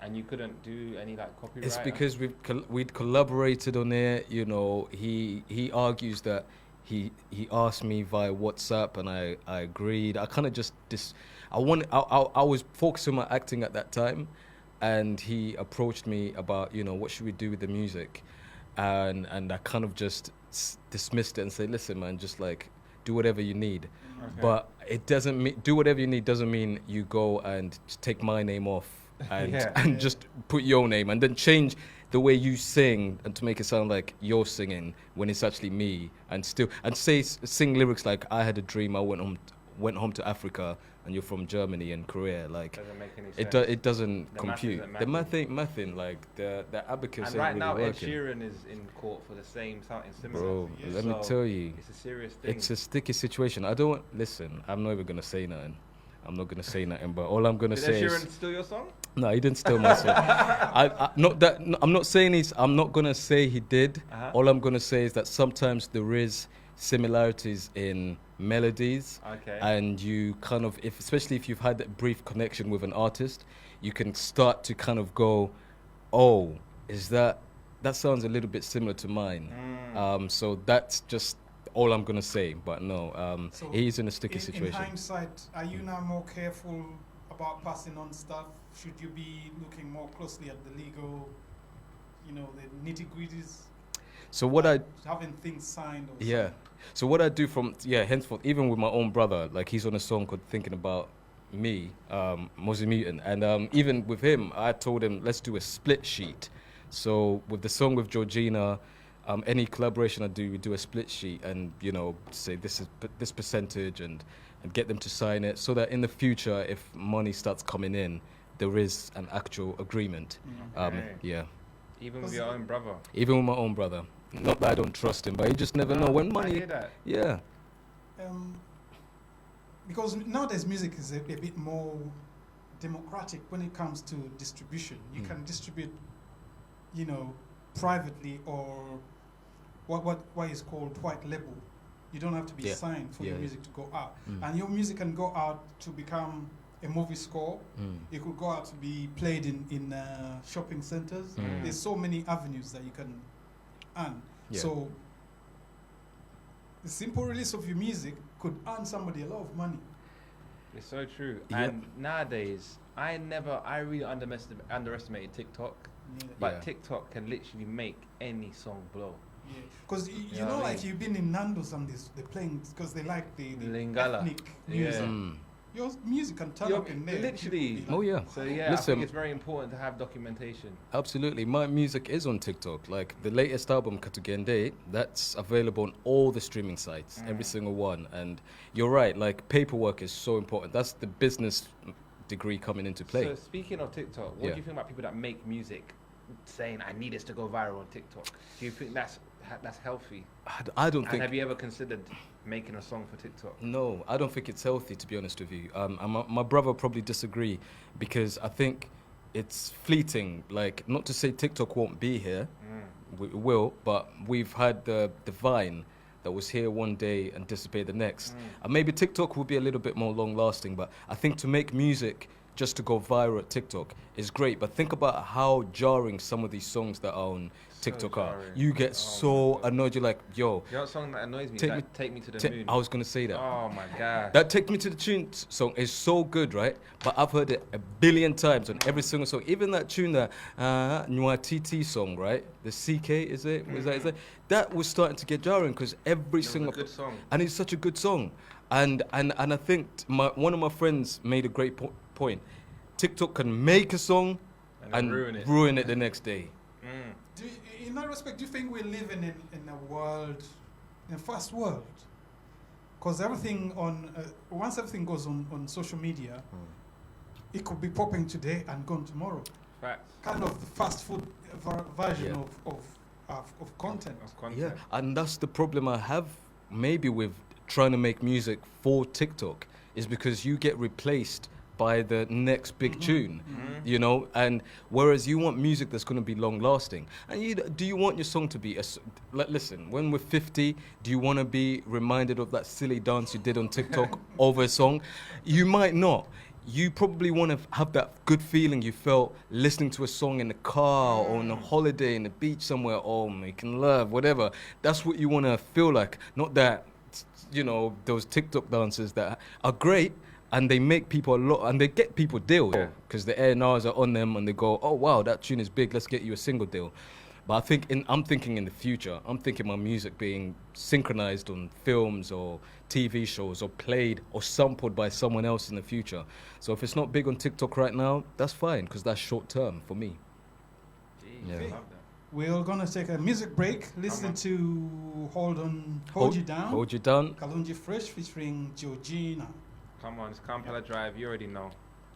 And you couldn't do any like copyright? It's because we'd collaborated on it. You know, he argues that he asked me via WhatsApp, and I agreed. I kind of just I was focusing on my acting at that time, and he approached me about, you know, what should we do with the music, and I kind of just dismissed it and said, listen, man, just like do whatever you need. Okay. But it doesn't mean do whatever you need doesn't mean you go and just take my name off and Yeah. just put your name and then change the way you sing and to make it sound like you're singing when it's actually me, and sing lyrics like I had a dream, I went home to Africa, and you're from Germany and Korea. Like Doesn't make any sense. it doesn't The compute. math The isn't math in like the abacus And ain't right really now, Ed working. Sheeran is in court for the same something similar. Bro, Yes. let me So, tell you, It's a serious thing. it's a sticky situation. Listen, I'm not even gonna say nothing. I'm not gonna say nothing, but all I'm gonna Did say Ed Sheeran is steal your song? no, he didn't steal my song. I'm not saying I'm not gonna say he did. Uh-huh. All I'm gonna say is that sometimes there is similarities in melodies, Okay. and you kind of, especially if you've had a brief connection with an artist, you can start to kind of go, oh, is that sounds a little bit similar to mine. So that's just all I'm gonna say. But no, So he's in a sticky in situation. hindsight, are you now more careful about passing on stuff? Should you be looking more closely at the legal, the nitty-gritties? So what I having things signed or yeah. So what I do henceforth, even with my own brother, like he's on a song called Thinking About Me, Mosey Mutant, and even with him, I told him let's do a split sheet. So with the song with Georgina, any collaboration I do, we do a split sheet, and say this is this percentage, and get them to sign it, so that in the future, if money starts coming in, there is an actual agreement. Yeah. Even with your own brother. Even with my own brother. Not that I don't trust him, but you just never know when money. I hear that. Yeah. Because nowadays music is a bit more democratic when it comes to distribution. You can distribute, privately, or what is called white label. You don't have to be signed for your music to go out. And your music can go out to become a movie score. It could go out to be played in shopping centers. There's so many avenues that you can earn. So the simple release of your music could earn somebody a lot of money. It's so true. Yep. And nowadays, I really underestimated TikTok. But TikTok can literally make any song blow. Because you've been in Nando's and they're playing because they like the Lingala ethnic music. Your music can turn up in there. Literally. Oh yeah. So I think it's very important to have documentation. Absolutely. My music is on TikTok. Like the latest album, Katugende, that's available on all the streaming sites, every single one. And you're right, like paperwork is so important. That's the business degree coming into play. So speaking of TikTok, what do you think about people that make music saying, I need this to go viral on TikTok? Do you think that's healthy? I don't think. Have you ever considered making a song for TikTok? No, I don't think it's healthy, to be honest with you. My brother probably disagree, because I think it's fleeting. Like, not to say TikTok won't be here, we will, but we've had the Vine that was here one day and dissipated the next. And maybe TikTok will be a little bit more long-lasting, but I think to make music just to go viral at TikTok is great. But think about how jarring some of these songs that are on TikTok are. You get so annoyed. You're like, yo. You know what song that annoys me? Take Me to the Moon. I was going to say that. Oh my God. That Take Me to the Tune song is so good, right? But I've heard it a billion times on every single song. Even that tune, the Nwatiti song, right? The CK, is it? Is that? That was starting to get jarring because every single... It was a good song. And it's such a good song. And I think one of my friends made a great point. TikTok can make a song and ruin it the next day. In that respect, do you think we're living in a world, in a fast world? Because everything once everything goes on social media, it could be popping today and gone tomorrow. Facts. Kind of the fast food version of content. Yeah, and that's the problem I have maybe with trying to make music for TikTok, is because you get replaced by the next big tune, and whereas you want music that's going to be long lasting. And do you want your song to be listen, when we're 50, do you want to be reminded of that silly dance you did on TikTok over a song? You might not. You probably want to have that good feeling you felt listening to a song in the car or on a holiday in the beach somewhere, or making love, whatever. That's what you want to feel like, not that, those TikTok dances that are great, and they make people a lot, and they get people deals, because the A&Rs are on them, and they go, oh wow, that tune is big, let's get you a single deal. But I'm thinking in the future, I'm thinking my music being synchronized on films or TV shows, or played or sampled by someone else in the future. So if it's not big on TikTok right now, that's fine, because that's short term for me. Okay. We're gonna take a music break. Listen to Hold You Down. Hold You Down. Kalungi Fresh featuring Georgina. Come on, it's Kampala Drive, you already know.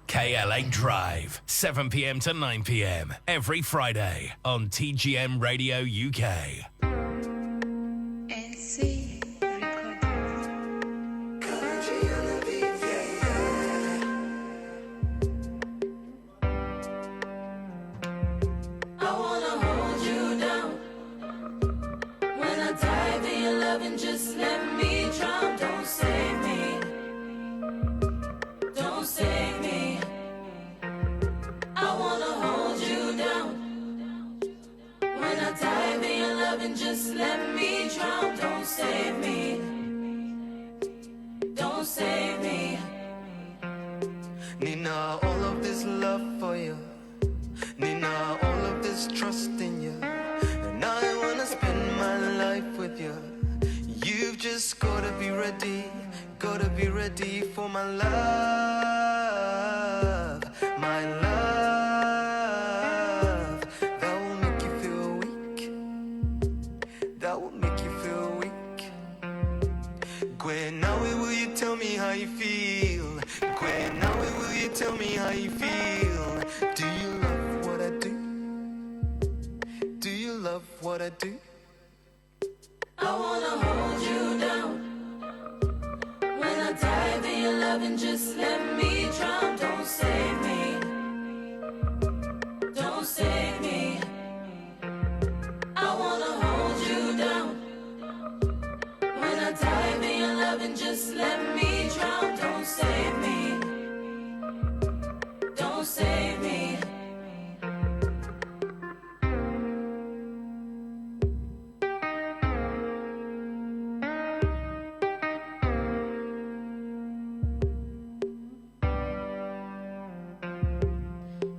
KLA Drive, 7 p.m. to 9 p.m. every Friday on TGM Radio UK. Just let me drown, don't save me. Don't save me. I wanna hold you down. When I dive in your loving, just let me drown. Don't save me. Don't save me. Nina, all of this love for you. Nina, all of this trust in you. And I wanna spend my life with you. You've just gotta be ready for my love, my love. That will make you feel weak. That will make you feel weak. Gwen, now will you tell me how you feel? Gwen, now will you tell me how you feel? Do you love what I do? Do you love what I do? I wanna hold you down. When I dive in your love and just let me drown. Don't save me. Don't save me. I wanna hold you down. When I dive in your love and just let me drown. Don't save me. Don't save me.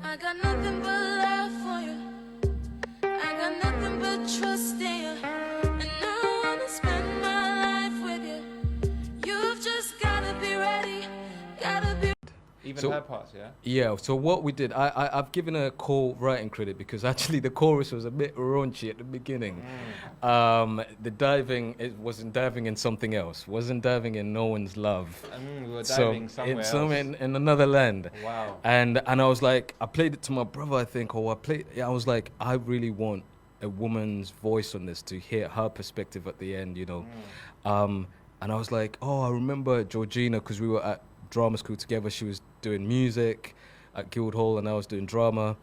I got nothing but love for you. I got nothing but trust in you. And I wanna spend my life with you. You've just gotta be ready. Gotta be. Even So- her parts, yeah? Yeah, so what we did, I've given her co-writing credit because actually the chorus was a bit raunchy at the beginning. The diving, it wasn't diving in something else, wasn't diving in no one's love. We were So diving somewhere in, else. in another land. Wow. And I was like, I played it to my brother, I think, or I was like, I really want a woman's voice on this to hear her perspective at the end, you know. And I was like, oh, I remember Georgina because we were at drama school together. She was doing music at Guildhall and I was doing drama.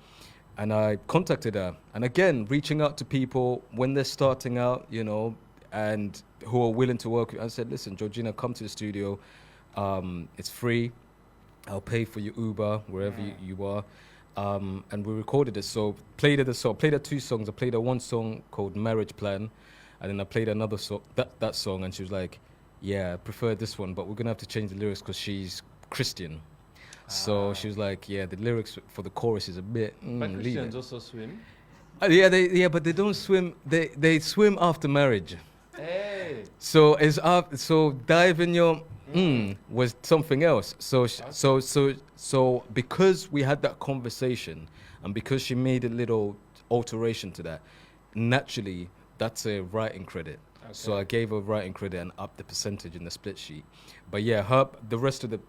And I contacted her. And again, reaching out to people when they're starting out, you know, and who are willing to work with. I said, listen, Georgina, come to the studio. It's free. I'll pay for your Uber, wherever you are. And we recorded it. So played her 2 songs. I played her 1 song called Marriage Plan. And then I played another song, that song. And she was like, yeah, I prefer this one, but we're going to have to change the lyrics because she's Christian. So she was like, yeah, the lyrics for the chorus is a bit... But leave Christians it. also swim. But they don't swim. They swim after marriage. Hey. So so diving your was something else. So because we had that conversation and because she made a little alteration to that, naturally that's a writing credit. So I gave her writing credit and upped the percentage in the split sheet. But yeah, the rest of the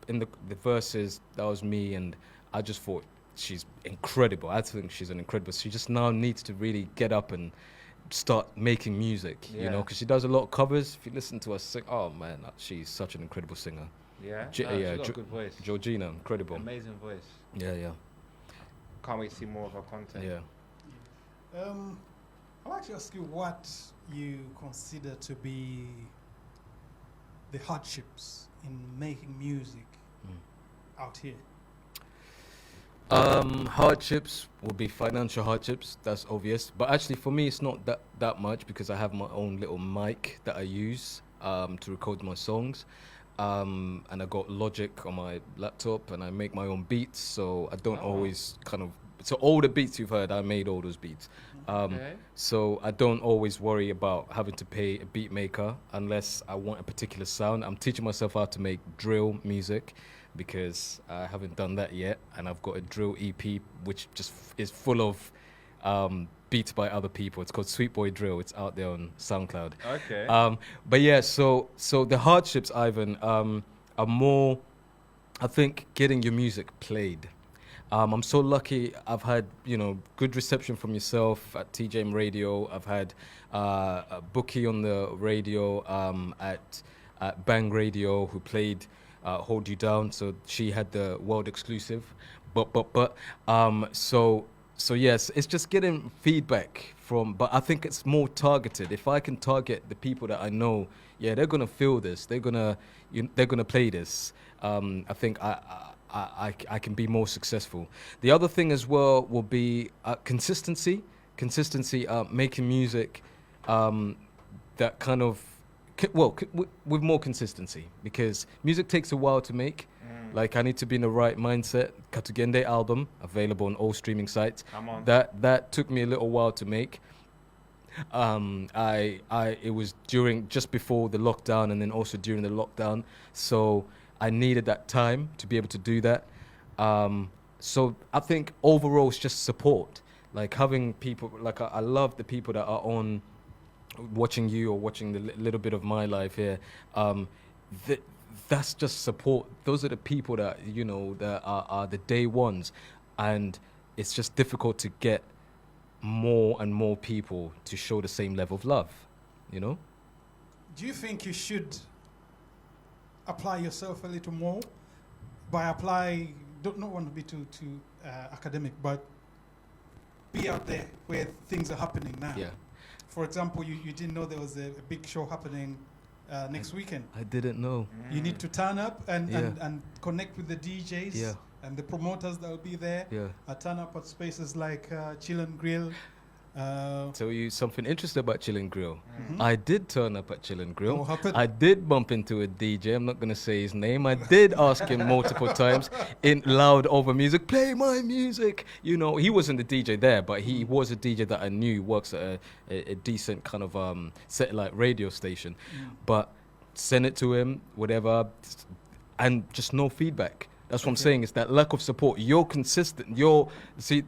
verses, that was me, and I just thought she's incredible. I think she's an incredible. She just now needs to really get up and start making music, you know, because she does a lot of covers. If you listen to her sing, oh man, she's such an incredible singer. Yeah? She's got a good voice. Georgina, incredible. Amazing voice. Yeah. Can't wait to see more of her content. Yeah. I'd like to ask you what you consider to be the hardships in making music out here. Hardships would be financial hardships, that's obvious. But actually for me it's not that much because I have my own little mic that I use to record my songs. And I got Logic on my laptop and I make my own beats, so I don't always so all the beats you've heard, I made all those beats. So I don't always worry about having to pay a beat maker unless I want a particular sound. I'm teaching myself how to make drill music because I haven't done that yet, and I've got a drill EP which just is full of beats by other people. It's called Sweet Boy Drill. It's out there on SoundCloud. Okay. But yeah, so the hardships, Ivan, are more, I think, getting your music played. I'm so lucky. I've had, good reception from yourself at TJM Radio. I've had a bookie on the radio at Bang Radio who played Hold You Down. So she had the world exclusive. So yes, it's just getting feedback from. But I think it's more targeted. If I can target the people that I know, yeah, they're gonna feel this. They're gonna play this. I think I can be more successful. The other thing as well will be consistency. Making music that kind of, with more consistency, because music takes a while to make. Like, I need to be in the right mindset. Katugende album, available on all streaming sites. Come on. That took me a little while to make. It was just before the lockdown, and then also during the lockdown. So I needed that time to be able to do that. So I think overall it's just support. Like having people, like I love the people that are on watching you or watching the little bit of my life here. That's just support. Those are the people that, that are the day ones. And it's just difficult to get more and more people to show the same level of love, Do you think you should apply yourself a little more? Don't want to be too academic, but be out there where things are happening now. Yeah. For example, you didn't know there was a big show happening next weekend. I didn't know. You need to turn up and connect with the DJs and the promoters that will be there. Yeah. Turn up at spaces like Chill and Grill. Tell you something interesting about Chill and Grill. I did turn up at Chill and Grill. What happened? I did bump into a DJ. I'm not going to say his name. I did ask him multiple times in loud over music, play my music. He wasn't the DJ there, but he was a DJ that I knew works at a decent kind of satellite radio station. But send it to him, whatever, and just no feedback. That's what I'm saying. It's that lack of support. You're consistent.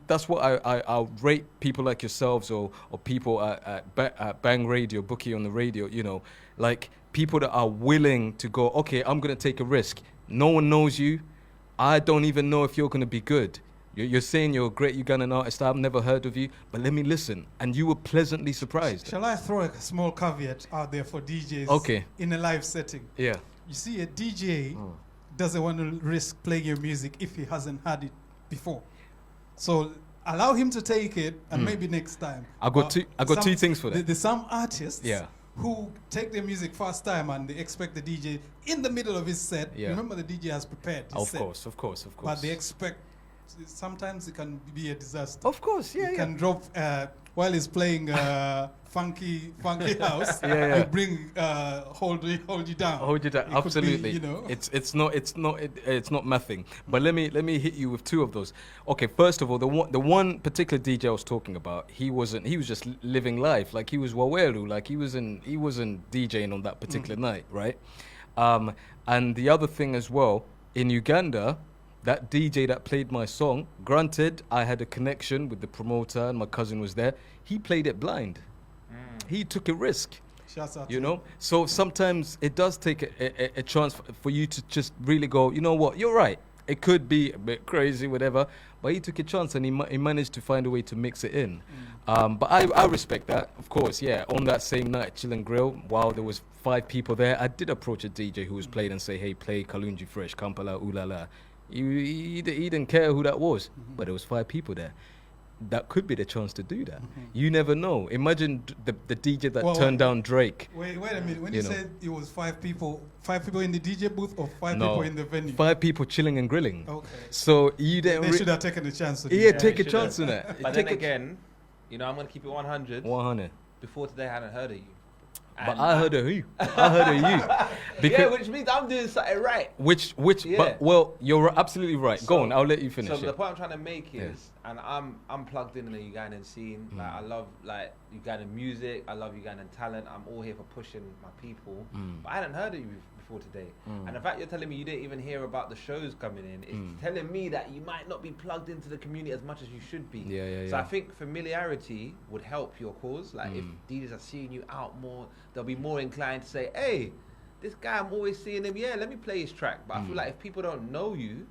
That's what I rate people like yourselves or people at Bang Radio, Bookie on the radio, like people that are willing to go, okay, I'm going to take a risk. No one knows you. I don't even know if you're going to be good. You're saying you're a great Ugandan artist. I've never heard of you, but let me listen. And you were pleasantly surprised. Shall I throw a small caveat out there for DJs in a live setting? Yeah. You see, a DJ doesn't want to risk playing your music if he hasn't had it before. So allow him to take it, and maybe next time. I got two things for that. There's some artists who take their music first time and they expect the DJ in the middle of his set. Yeah. Remember, the DJ has prepared his set. Of course. But they expect, sometimes it can be a disaster. Of course, You can drop, while he's playing funky house, you bring hold you down. Hold you down, It could be, absolutely. It's not nothing. But let me hit you with two of those. Okay, first of all, the one particular DJ I was talking about, he was just living life, like he was Waweru, like he wasn't DJing on that particular night, right? And the other thing as well, in Uganda, that DJ that played my song, granted, I had a connection with the promoter and my cousin was there. He played it blind. He took a risk. Shouts out So sometimes it does take a chance for you to just really go, you know what, you're right. It could be a bit crazy, whatever, but he took a chance and he managed to find a way to mix it in. But I respect that, of course, yeah. On that same night, Chill and Grill, while there was 5 people there, I did approach a DJ who was playing and say, hey, play Kalungi Fresh, Kampala, Ulala. He didn't care who that was, but there was 5 people there. That could be the chance to do that. You never know. Imagine the DJ that turned down Drake. Wait a minute. When you said it was 5 people in the DJ booth or 5 No, people in the venue? 5 people chilling and grilling. Okay. So you didn't. They should have taken a chance. Take a chance on that. But then again, I'm going to keep it 100. 100. Before today, I hadn't heard of you. But I heard of you. I heard of you. Because which means I'm doing something right. But you're absolutely right. Go on, I'll let you finish. So the point I'm trying to make is, and I'm plugged in the Ugandan scene. Like I love Ugandan music. I love Ugandan talent. I'm all here for pushing my people. But I hadn't heard of you before today. And the fact you're telling me you didn't even hear about the shows coming in, it's telling me that you might not be plugged into the community as much as you should be. So I think familiarity would help your cause. Like if DJs are seeing you out more, they'll be more inclined to say, hey, this guy, I'm always seeing him, let me play his track. But I feel like if people don't know you,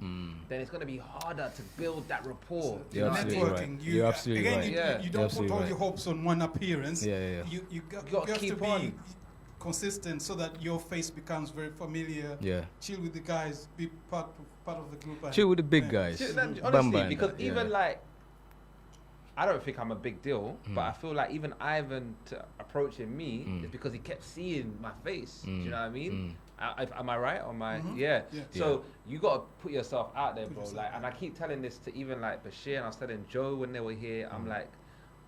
then it's going to be harder to build that rapport. You're absolutely networking. right. You're absolutely right. You don't put all your hopes on one appearance. Yeah. You got to keep be consistent so that your face becomes very familiar. Yeah. Chill with the guys, be part of the group. Chill with the big guys. Honestly, because even like, I don't think I'm a big deal, but I feel like even Ivan approaching me is because he kept seeing my face. Do you know what I mean? Am I right? Yeah. So you got to put yourself out there, bro. Like, and I keep telling this to even like Bashir, and I was telling Joe when they were here. I'm like,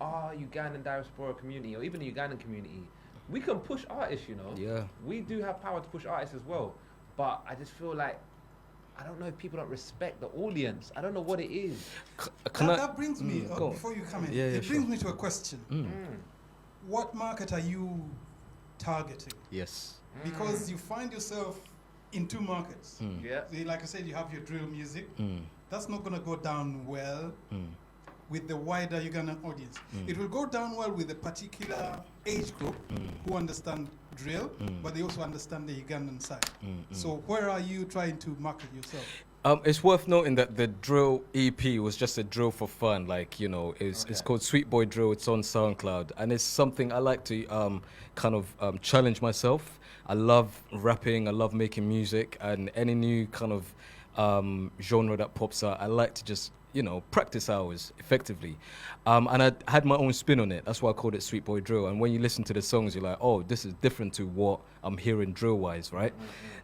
Ugandan diaspora community, or even the Ugandan community, we can push artists. Yeah. We do have power to push artists as well, but I just feel like I don't know if people don't respect the audience. I don't know what it is. That brings me, go on. before you come in, Yeah, it sure. brings me to a question. What market are you targeting? Yes. Because you find yourself in two markets. Yeah. See, like I said, you have your drill music. That's not going to go down well with the wider Ugandan audience. It will go down well with a particular age group who understand drill, but they also understand the Ugandan side. So where are you trying to market yourself? It's worth noting that the drill EP was just a drill for fun. Like, you know, it's called Sweet Boy Drill. It's on SoundCloud. And it's something I like to kind of challenge myself. I love rapping. I love making music. And any new kind of genre that pops out, I like to just, you know, practice hours effectively. And I had my own spin on it. That's why I called it Sweet Boy Drill. And when you listen to the songs, you're like, oh, this is different to what I'm hearing drill-wise, right?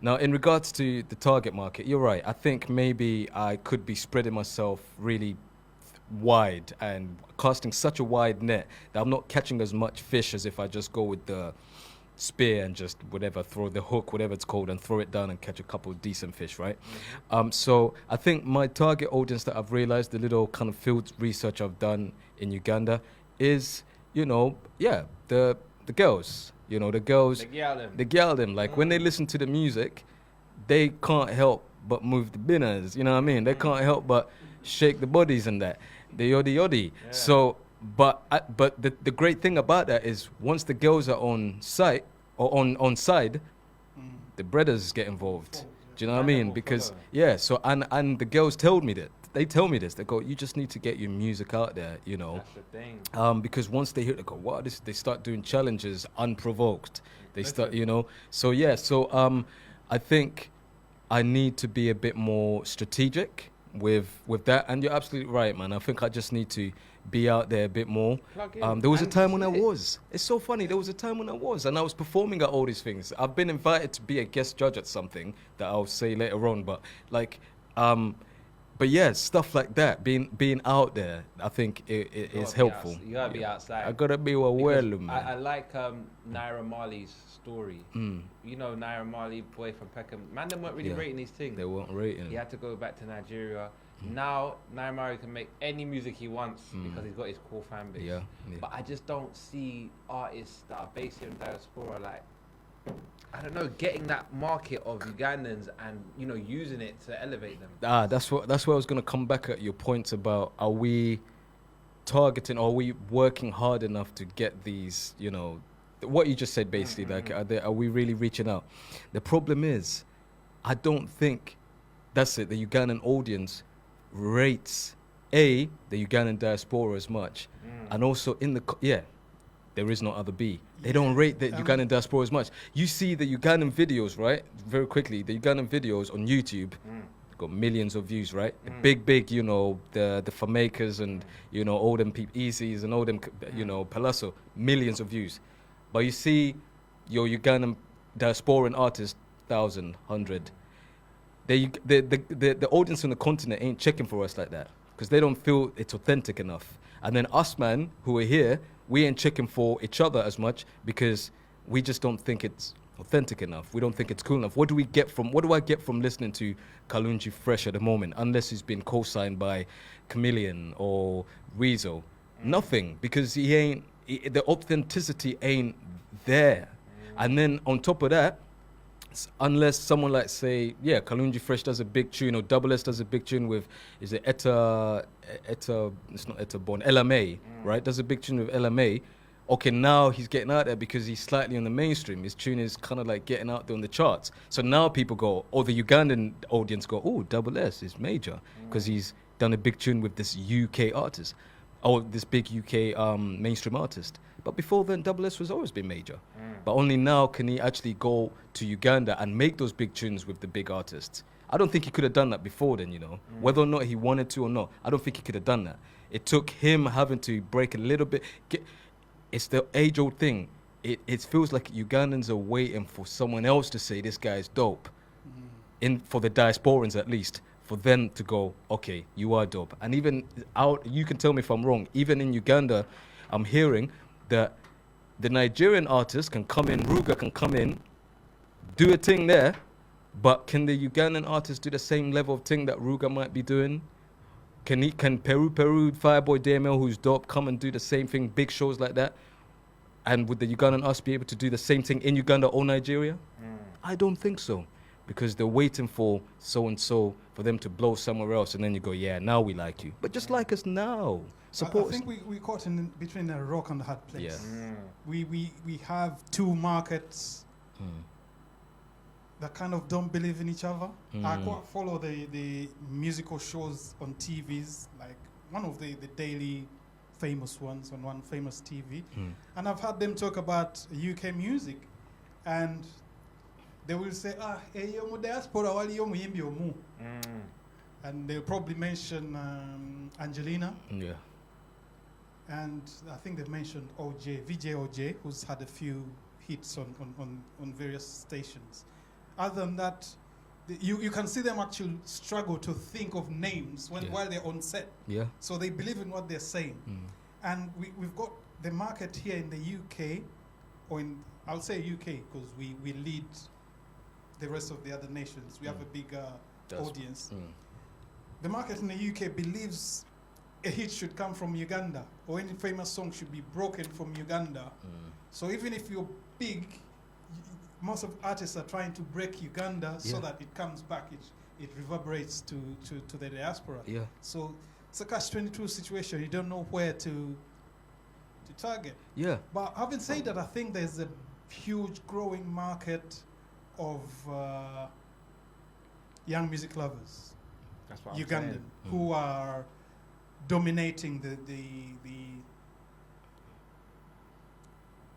Now, in regards to the target market, you're right. I think maybe I could be spreading myself really wide and casting such a wide net that I'm not catching as much fish as if I just go with the spear and just whatever, throw the hook, whatever it's called, and throw it down and catch a couple of decent fish, right? So I think my target audience that I've realized, the little kind of field research I've done in Uganda is, you know, the girls. You know, the girls, the gyal them. Like when they listen to the music, they can't help but move the binners. You know what I mean? They can't help but shake the bodies and that, the yoddy yoddy. Yeah. So, but the great thing about that is once the girls are on site or on side, the brothers get involved. Do you know what I mean? Because so and the girls told me that. They tell me this. They go, you just need to get your music out there, you know. That's the thing. Because once they hear it, they go, what? They start doing challenges unprovoked. They start, you know. So I think I need to be a bit more strategic with that. And you're absolutely right, man. I think I just need to be out there a bit more. There was a time when I was. It's so funny. There was a time when I was, and I was performing at all these things. I've been invited to be a guest judge at something that I'll say later on, but like. But yeah, stuff like that, being out there, I think it is helpful. You gotta be outside. I gotta be man. I like Naira Marley's story. You know Naira Marley, boy from Peckham. Man, they weren't really rating these things. They weren't rating. He had to go back to Nigeria. Now Naira Marley can make any music he wants because he's got his core fan base. Yeah. But I just don't see artists that are based here in diaspora like, I don't know, getting that market of Ugandans and, you know, using it to elevate them. That's where I was going to come back at your point about, are we targeting, or are we working hard enough to get these, you know, what you just said basically, like, are we really reaching out? The problem is, I don't think, that's it, the Ugandan audience rates, the Ugandan diaspora as much, and also there is no other B. They don't rate the Ugandan diaspora as much. You see the Ugandan videos, right? Very quickly, the Ugandan videos on YouTube got millions of views, right? The big, you know, the filmmakers and, you know, all them people, Easies and all them, you know, Palazzo, millions of views. But you see your Ugandan diasporan artist, 1,000, 100. The audience on the continent ain't checking for us like that because they don't feel it's authentic enough. And then us, man, who are here, we ain't checking for each other as much because we just don't think it's authentic enough. We don't think it's cool enough. What do I get from listening to Kalungi Fresh at the moment, unless he's been co-signed by Chameleon or Weasel? Nothing, because the authenticity ain't there. And then on top of that, unless someone like say, Kalungi Fresh does a big tune, or Double S does a big tune with, is it it's not Etta Born, LMA, right? Does a big tune with LMA. Okay, now he's getting out there because he's slightly on the mainstream. His tune is kind of like getting out there on the charts. So now people go, or the Ugandan audience go, oh, Double S is major because he's done a big tune with this UK artist, or this big UK mainstream artist. But before then, Double S was always been major. But only now can he actually go to Uganda and make those big tunes with the big artists. I don't think he could have done that before then, you know. Whether or not he wanted to or not, I don't think he could have done that. It took him having to break a little bit. It's the age-old thing. It feels like Ugandans are waiting for someone else to say this guy's dope. For the diasporans at least, for them to go, okay, you are dope. And even you can tell me if I'm wrong, even in Uganda, I'm hearing that the Nigerian artist can come in, Ruga can come in, do a thing there, But can the Ugandan artist do the same level of thing that Ruga might be doing? Can Peru, Fireboy DML, who's dope, come and do the same thing, big shows like that? And would the Ugandan artists be able to do the same thing in Uganda or Nigeria? I don't think so. Because they're waiting for so-and-so for them to blow somewhere else, and then you go, yeah, now we like you. But just like us now. Support I us. think we caught in between a rock and a hard place. Yeah. We have two markets that kind of don't believe in each other. I quite follow the musical shows on TVs, like one of the daily famous ones on one famous TV. And I've had them talk about UK music, and they will say, yo mu diaspora wali yo muyimbi omu. And they'll probably mention Angelina. Yeah. And I think they mentioned VJ OJ, who's had a few hits on various stations. Other than that, you can see them actually struggle to think of names while they're on set. Yeah. So they believe in what they're saying. And we've got the market here in the UK, I'll say UK because we lead the rest of the other nations. We have a bigger audience. The market in the UK believes a hit should come from Uganda, or any famous song should be broken from Uganda. So even if you're big, most of artists are trying to break Uganda so that it comes back, it reverberates to the diaspora. Yeah. So it's a catch-22 situation. You don't know where to target. Yeah. But having said that, I think there's a huge growing market of young music lovers, That's what Ugandan, who are dominating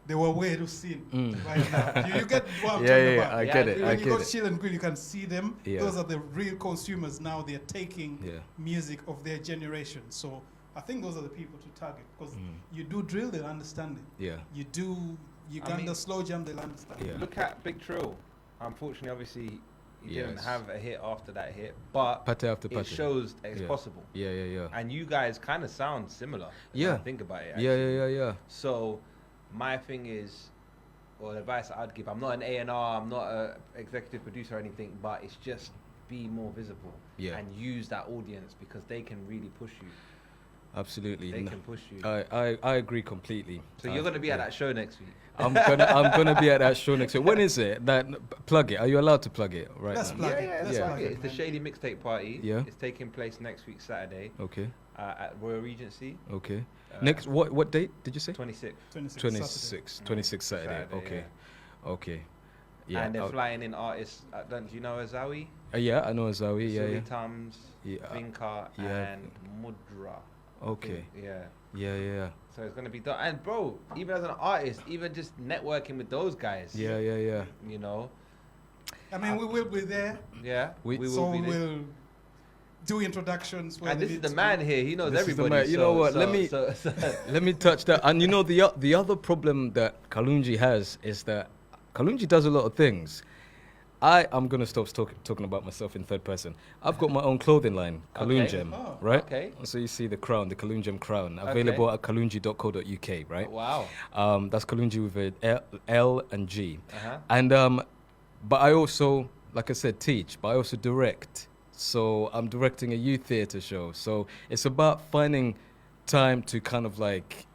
the Waweru scene right now. You get what I'm talking about. I get it. When I you get go it. chill and grill, you can see them. Yeah. Those are the real consumers now. They're taking Yeah. music of their generation. So I think those are the people to target, because you do drill, they'll understand it. Yeah. You do Uganda slow jam, they'll understand it. Yeah. Look at Big Trill. Unfortunately, obviously, he didn't Yes. have a hit after that hit, but Pate after it pate. shows that it's Yeah. possible. Yeah. And you guys kind of sound similar. Yeah. Think about it. Yeah. actually. So my thing is, or the advice I'd give, I'm not an A&R, I'm not an executive producer or anything, but it's just be more visible and use that audience, because they can really push you. Absolutely. They can push you. I agree completely. So you're going to be at that show next week. I'm gonna be at that show next week. When is it? Plug it. Are you allowed to plug it right Let's now? plug it. Let's Let's plug plug it. it, It's the man. Shady Mixtape Party. Yeah. It's taking place next week, Saturday, Okay. at Royal Regency. Okay. Next, what date did you say? 26th. 26 Saturday. Okay. Okay. Yeah. And they're flying in artists. Do you know Azawi? Yeah, I know Azawi. Yeah. Suri Tams, Yeah. Vinka, Yeah. and Mudra. Okay. Yeah. Yeah. So it's gonna be done. And bro, even as an artist, even just networking with those guys. Yeah. You know. I mean, we will be there. Yeah. We- will So be we there. will do introductions. where And they this is need the to man be. here. He knows This is the everybody. man. You know what? Let me- so- Let me touch that. And you know the other problem that Kalungi has is that Kalungi does a lot of things. I'm gonna stop talking about myself in third person. I've got my own clothing line, Kalungem, Oh, right? okay. So you see the crown, the Kalungem crown, available at kalungi.co.uk, right? Wow. That's Kalungi with a L and G. Uh-huh. And but I also, like I said, teach, but I also direct. So I'm directing a youth theatre show. So it's about finding time to kind of like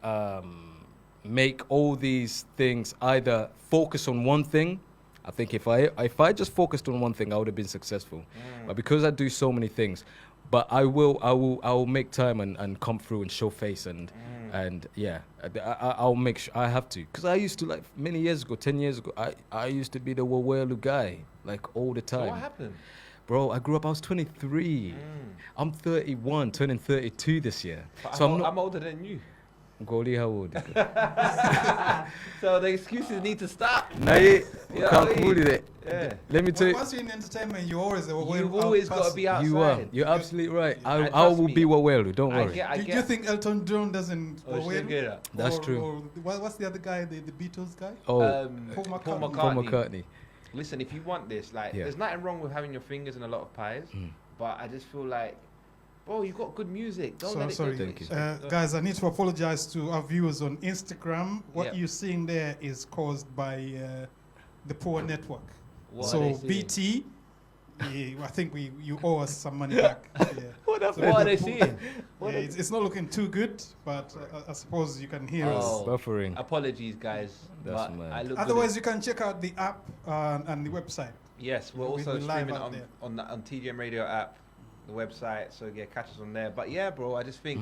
make all these things either focus on one thing. I think if I just focused on one thing, I would have been successful. But because I do so many things, but I will make time and come through and show face and yeah, I'll make sure I have to, because I used to, like many years ago, 10 years ago, I used to be the Wawelu guy, like all the So time. what happened? Bro, I grew up, I was 23. I'm 31, turning 32 this year. So I'm older than you. Goli, how old? So the excuses need to stop. Nah, yeah, Yeah, can't I mean, believe it. Yeah. Let me tell you, Once you're in entertainment, you're always You've always got to be outside. you are. You're absolutely right. And I trust will me, be Wawelu, don't I worry. get. Do you think Elton John doesn't? Oh, Waweru? shit, get that. That's Or- true. Or what's the other guy? The Beatles guy? Oh, Paul McCartney. Paul McCartney. Listen, if you want this, like, Yeah. there's nothing wrong with having your fingers in a lot of pies, but I just feel like, bro, you got good music. Don't let it Sorry, go. Thank you. guys. I need to apologize to our viewers on Instagram. What Yeah. you're seeing there is caused by the poor network. What are So they seeing? BT I think you owe us some money back. Yeah. What are they seeing? Yeah, it's not looking too good, but I suppose you can hear us. Buffering. Apologies, guys. That's but mad. I look Otherwise, you can check out the app and the website. yes, we're also we're live streaming out there. on TGM Radio app, the website. So yeah, catch us on there. But yeah, bro, I just think,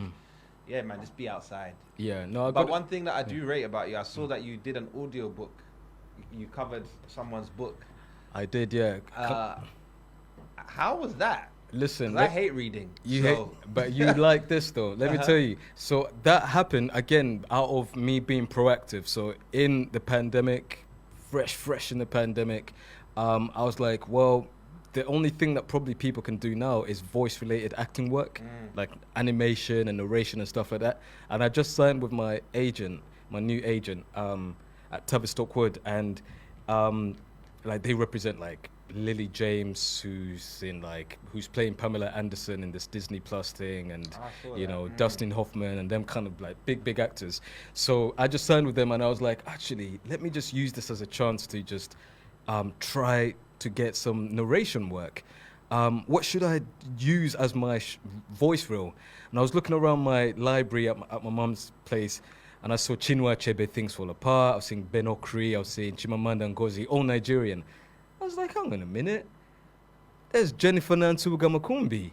yeah, man, just be outside. Yeah, no, I But got one thing that I do rate about you, I saw that you did an audio book. You covered someone's book. I did, yeah. How was that? Listen, 'Cause I hate reading. You so. hate, but you like this though. Let me tell you. So that happened again out of me being proactive. So in the pandemic, fresh in the pandemic, I was like, well, the only thing that probably people can do now is voice-related acting work, like animation and narration and stuff like that. And I just signed with my agent, my new agent, at Tavistock Wood, and like they represent like Lily James, who's playing Pamela Anderson in this Disney Plus thing, and Dustin Hoffman and them kind of like big actors. So I just signed with them, and I was like, actually, let me just use this as a chance to just try to get some narration work. What should I use as my voice reel? And I was looking around my library at my mum's place, and I saw Chinua Achebe, Things Fall Apart. I was seeing Ben Okri. I was seeing Chimamanda Ngozi, all Nigerian. I was like, hang on a minute. There's Jennifer Nantuga Makumbi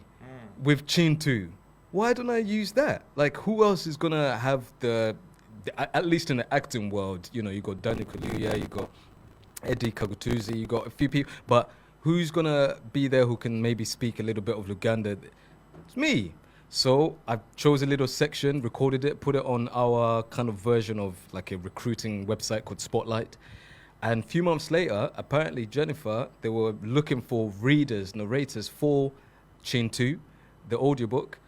with Chintu. Why don't I use that? Like, who else is gonna have at least in the acting world, you got Danny Kaluuya, you got Eddie Kagutuzi, you got a few people, but who's gonna be there who can maybe speak a little bit of Luganda? It's me. So I chose a little section, recorded it, put it on our kind of version of like a recruiting website called Spotlight. And a few months later, apparently Jennifer, they were looking for readers, narrators for Chintu, the audiobook.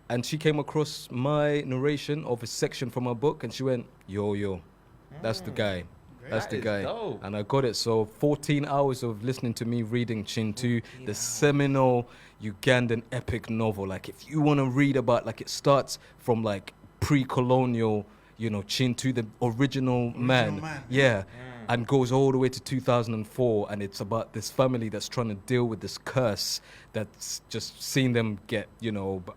And she came across my narration of a section from her book, and she went, yo, that's the guy. That's the guy. Dope. And I got it. So 14 hours of listening to me reading Chintu, the seminal Ugandan epic novel. Like, if you want to read about, like, it starts from like pre-colonial, Chintu, the original man. Yeah. And goes all the way to 2004, and it's about this family that's trying to deal with this curse that's just seen them get,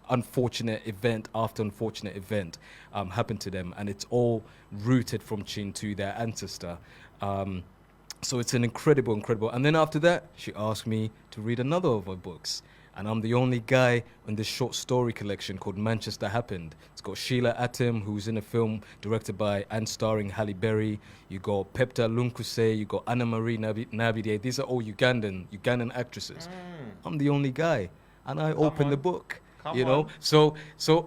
unfortunate event after unfortunate event happen to them, and it's all rooted from Chintu, their ancestor. So it's an incredible. And then after that, she asked me to read another of her books. And I'm the only guy in this short story collection called Manchester Happened. It's got Sheila Atem, who's in a film directed by and starring Halle Berry. You got Pepta Lunkuse, you got Anna Marie Nabide. These are all Ugandan actresses. I'm the only guy, and I opened the book. So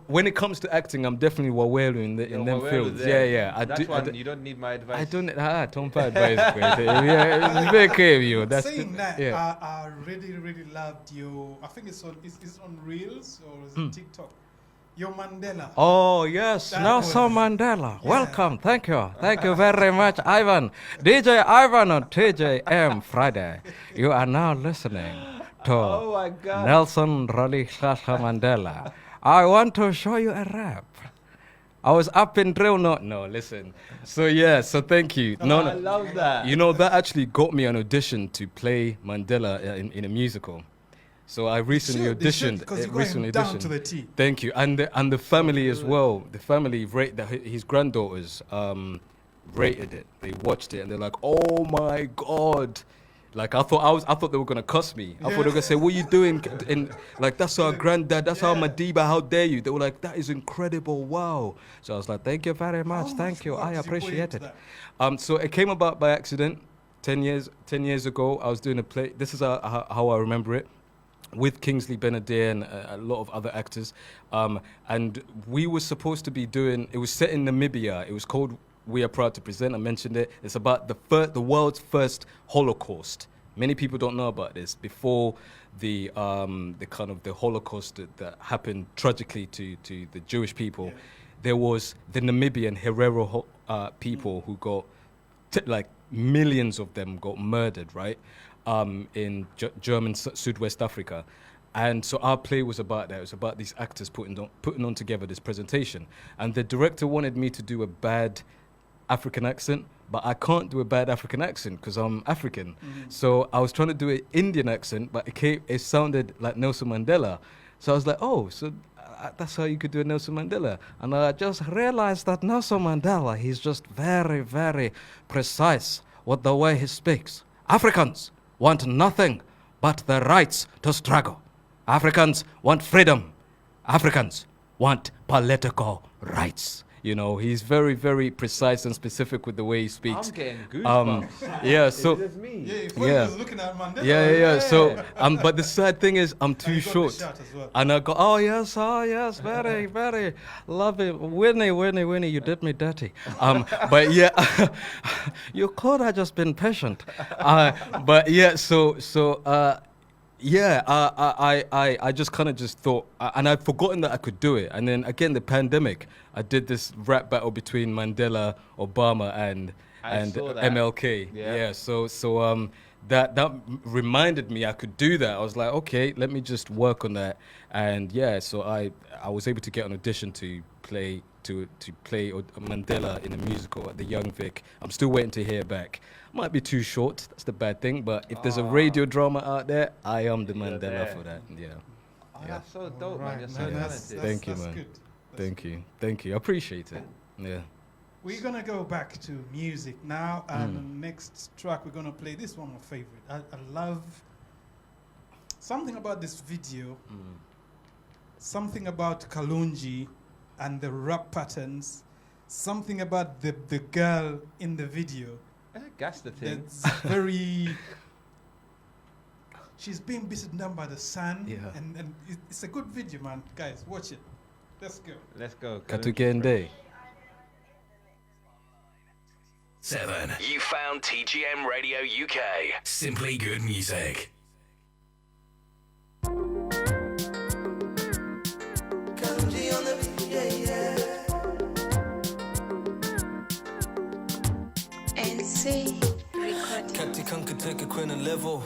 when it comes to acting, I'm definitely Wawelu in them films. Yeah. You don't need my advice. I don't advice. Yeah, it's very clear of you. That's Saying that, yeah. I really loved your. I think it's on Reels or is it TikTok? Your Mandela. Oh yes, Nelson Mandela. Yeah. Welcome, thank you very much, Ivan. DJ Ivan on TJM Friday. You are now listening to Oh my God. Nelson Rolihlahla Mandela. I want to show you a rap. I was up in drill note. No, listen. So thank you. I love that. That actually got me an audition to play Mandela in a musical. So I recently auditioned. Because you got him down to the T. Thank you, and the family as well. The family his granddaughters rated it. They watched it and they're like, "Oh my God!" Like I thought they were gonna cuss me. I thought they were gonna say, "What are you doing?" And like, that's our granddad. That's our Madiba. How dare you? They were like, "That is incredible! Wow!" So I was like, "Thank you very much. Thank you. I appreciate it." So it came about by accident. 10 years ago, I was doing a play. This is how I remember it. With Kingsley Benadir and a lot of other actors. And we were supposed to be it was set in Namibia. It was called We Are Proud to Present. I mentioned it. It's about the world's first Holocaust. Many people don't know about this. Before the kind of the Holocaust that happened tragically to the Jewish people, there was the Namibian Herero people who got, like millions of them got murdered, right? In German Southwest Africa. And so our play was about that. It was about these actors putting on together this presentation. And the director wanted me to do a bad African accent, but I can't do a bad African accent because I'm African. So I was trying to do an Indian accent, but it sounded like Nelson Mandela. So I was like, oh, so that's how you could do a Nelson Mandela. And I just realized that Nelson Mandela, he's just very, very precise with the way he speaks. Africans want nothing but the rights to struggle. Africans want freedom. Africans want political rights. You know, he's very, very precise and specific with the way he speaks. I'm getting goosebumps. Yeah, so It's just me. Yeah, you're Yeah. just looking at Mandela. yeah. So, but the sad thing is, I'm too you got the short, shot as well. and I go, oh yes, very, very, love it, Winnie, you did me dirty. But yeah, you could have just been patient. But yeah, yeah, I just kind of just thought, and I'd forgotten that I could do it. And then again, the pandemic, I did this rap battle between Mandela, Obama, and saw that. MLK. Yeah. So that reminded me I could do that. I was like, okay, let me just work on that. And yeah, so I was able to get an audition to play Mandela in a musical at the Young Vic. I'm still waiting to hear back. Might be too short. That's the bad thing. But if there's a radio drama out there, I am the Mandela there. for that. Yeah. Oh, that's so dope, man. Right, You're so man, talented. Thank you, that's man. Good. Thank you. I appreciate it. Yeah. We're gonna go back to music now, and the next track we're gonna play. This one, my favorite. I love something about this video. Something about Kalungi and the rap patterns. Something about the girl in the video. That's the thing. That's very. She's being beaten down by the sun. Yeah. And it's a good video, man. Guys, watch it. Let's go. Let's go. Katugende. 7. You found TGM Radio UK. Simply good music. NC recording. Kati kanka take a queen level.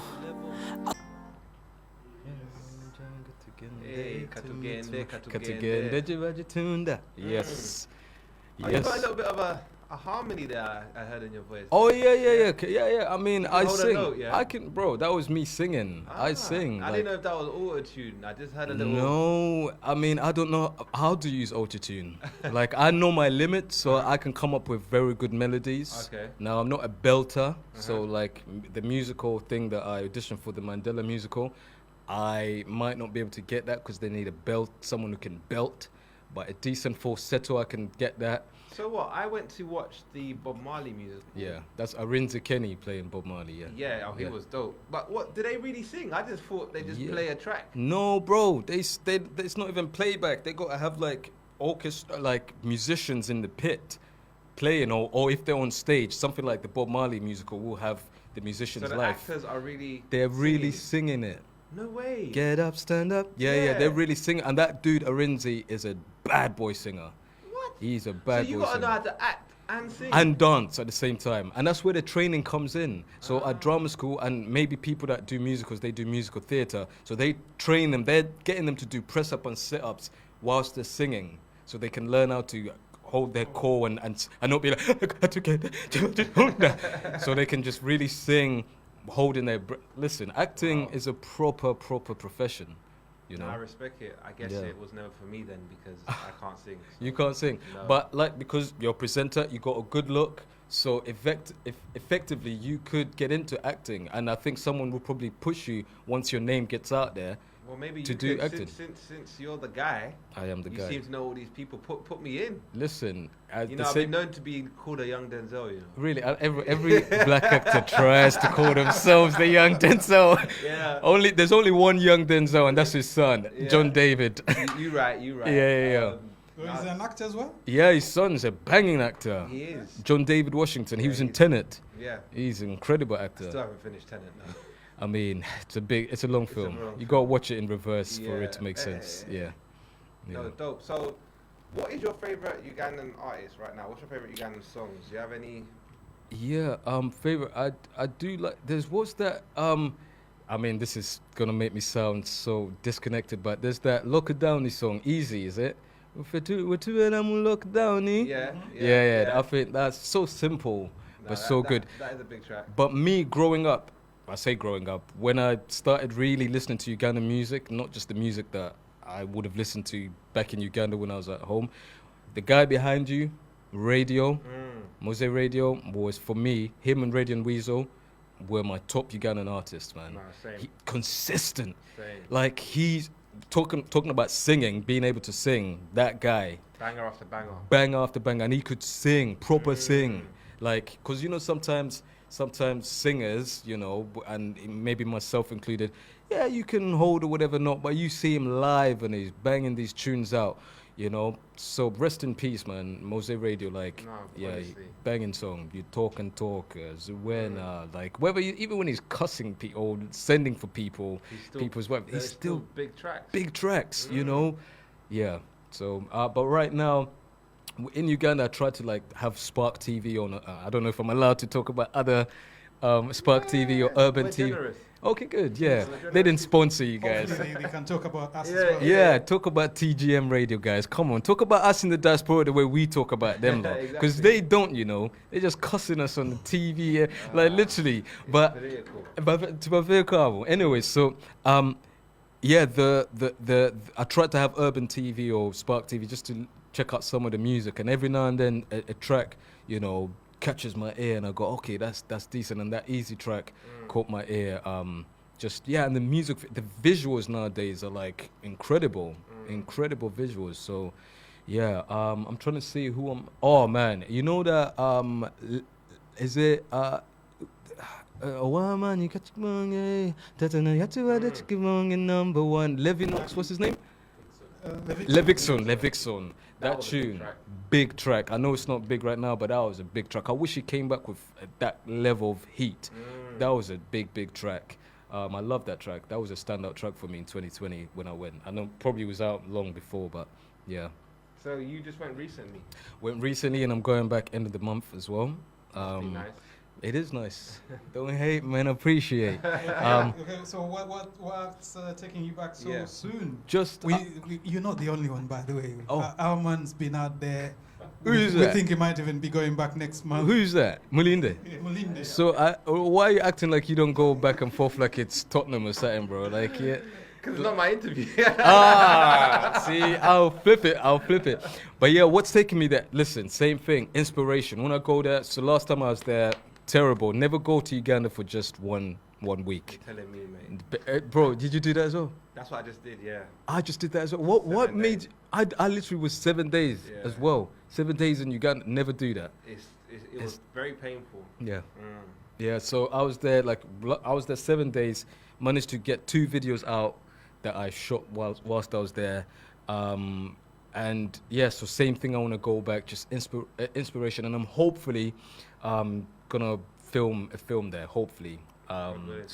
Hey, Katugende, Katugende Jibajitunda. Yes. Oh, you got a little bit of a harmony there I heard in your voice. Oh yeah. I mean, I hold a sing. note, yeah? I can, bro. That was me singing. I sing. I didn't know if that was auto-tune. I just heard a little... No, I mean, I don't know how to use autotune. Like, I know my limit, so I can come up with very good melodies. Okay. Now, I'm not a belter, so like the musical thing that I auditioned for, the Mandela musical, I might not be able to get that because they need a belt, someone who can belt. But a decent falsetto, I can get that. So what? I went to watch the Bob Marley musical. Yeah, that's Arinze Kenny playing Bob Marley. Yeah. Yeah, he was dope. But what? Did they really sing? I just thought they just play a track. No, bro. It's not even playback. They got to have like orchestra, like musicians in the pit playing, or if they're on stage, something like the Bob Marley musical will have the musicians So the live. actors are really... They're really singing. singing it. No way. Get up, stand up. Yeah, they're really singing. And that dude Arinze is a bad boy singer. What? He's a So bad you boy got to singer. know how to act and sing. And dance at the same time. And that's where the training comes in. So at drama school, and maybe people that do musicals, they do musical theatre. So they train them, they're getting them to do press up and sit ups whilst they're singing. So they can learn how to hold their core and not be like, so they can just really sing, holding their breath. Listen, acting is a proper profession. You know? I respect it. I guess Yeah. it was never for me then because I can't sing. So. You can't sing, No. but like because you're a presenter, you got a good look, so effectively you could get into acting, and I think someone will probably push you once your name gets out there. Well, maybe to you do could, acting. Since you're the guy, I am the you guy. seem to know all these people. Put me in. Listen, You know, I've been known to be called a young Denzel. You know. really, every black actor tries to call themselves the young Denzel. Yeah. There's only one young Denzel, and that's his son, Yeah. John David. You right. Yeah. So he's an actor as well? Yeah, his son's a banging actor. He is. John David Washington. He Yeah, was in he's- Tenet. Yeah. He's an incredible actor. Still haven't finished Tenet now. I mean, it's a long film. long You gotta watch it in reverse for it to Yeah. make sense. Yeah. No, dope. So, what is your favorite Ugandan artist right now? What's your favorite Ugandan songs? Do you have any? Yeah. Favorite. I do like. What's that? I mean, this is gonna make me sound so disconnected, but there's that Lockadowny song, "Easy," is it? We're two and I'm locked down, eh? Yeah. I think that's so simple, but so good. That is a big track. But me growing up, I say growing up, when I started really listening to Ugandan music, not just the music that I would have listened to back in Uganda when I was at home, the guy behind you, Radio, Mose Radio, was for me, him and Radio and Weasel were my top Ugandan artists, man. No, same. Consistent. Same. Like he's talking about singing, being able to sing, that guy. Banger after banger. Banger after banger, and he could sing, proper sing. Like, because, you know, sometimes singers, you know, and maybe myself included, yeah, you can hold or whatever not, but you see him live and he's banging these tunes out, you know. So rest in peace, man. Mose Radio, like, honestly. banging song. You talk, Zuena, like, whether even when he's cussing people or sending for people, people's wife, he's still big tracks. Big tracks, you know. Yeah. So, but right now, in Uganda, I try to like have Spark TV on. I don't know if I'm allowed to talk about other Spark TV or Urban TV. Generous. Okay, good. Yeah, they didn't sponsor you guys. Hopefully they can talk about us as well. Yeah, talk about TGM Radio, guys. Come on, talk about us in the diaspora the way we talk about them, because Exactly. they don't, you know. They're just cussing us on the TV, like literally. But to be very calm. Anyway, so yeah, I tried to have Urban TV or Spark TV just to check out some of the music, and every now and then a track, you know, catches my ear, and I go, okay, that's decent, and that Easy track caught my ear. And the music, the visuals nowadays are like incredible visuals. So yeah, I'm trying to see who I'm. Oh man, you know that is it oh man, you catch number one, Levinox, what's his name? Levixon. That tune, big track. I know it's not big right now, but that was a big track. I wish he came back with that level of heat. That was a big track. I love that track. That was a standout track for me in 2020 when I went. I know probably was out long before, but yeah. So you just went recently? Went recently, and I'm going back end of the month as well. Must be nice. It is nice. Don't hate, man. Appreciate. Okay, so what's taking you back so soon? Just you're not the only one, by the way. Oh. Our man's been out there. Who is we that? think he might even be going back next month. Who's that? Mulinde. Yeah, Mulinde. So why are you acting like you don't go back and forth like it's Tottenham or something, bro? Like, yeah. Because it's not my interview. See, I'll flip it. But yeah, what's taking me there? Listen, same thing, inspiration. When I go there, so last time I was there, terrible. Never go to Uganda for just one week. You're telling me, mate. Bro, did you do that as well? That's what I just did, yeah. I just did that as well. What 7 made days. I literally was 7 days as well. 7 days in Uganda, never do that. It was very painful. Yeah. Yeah, so I was there 7 days, managed to get 2 videos out that I shot whilst I was there. And yeah, so same thing, I want to go back, just inspiration, and I'm hopefully gonna film a film there, hopefully. So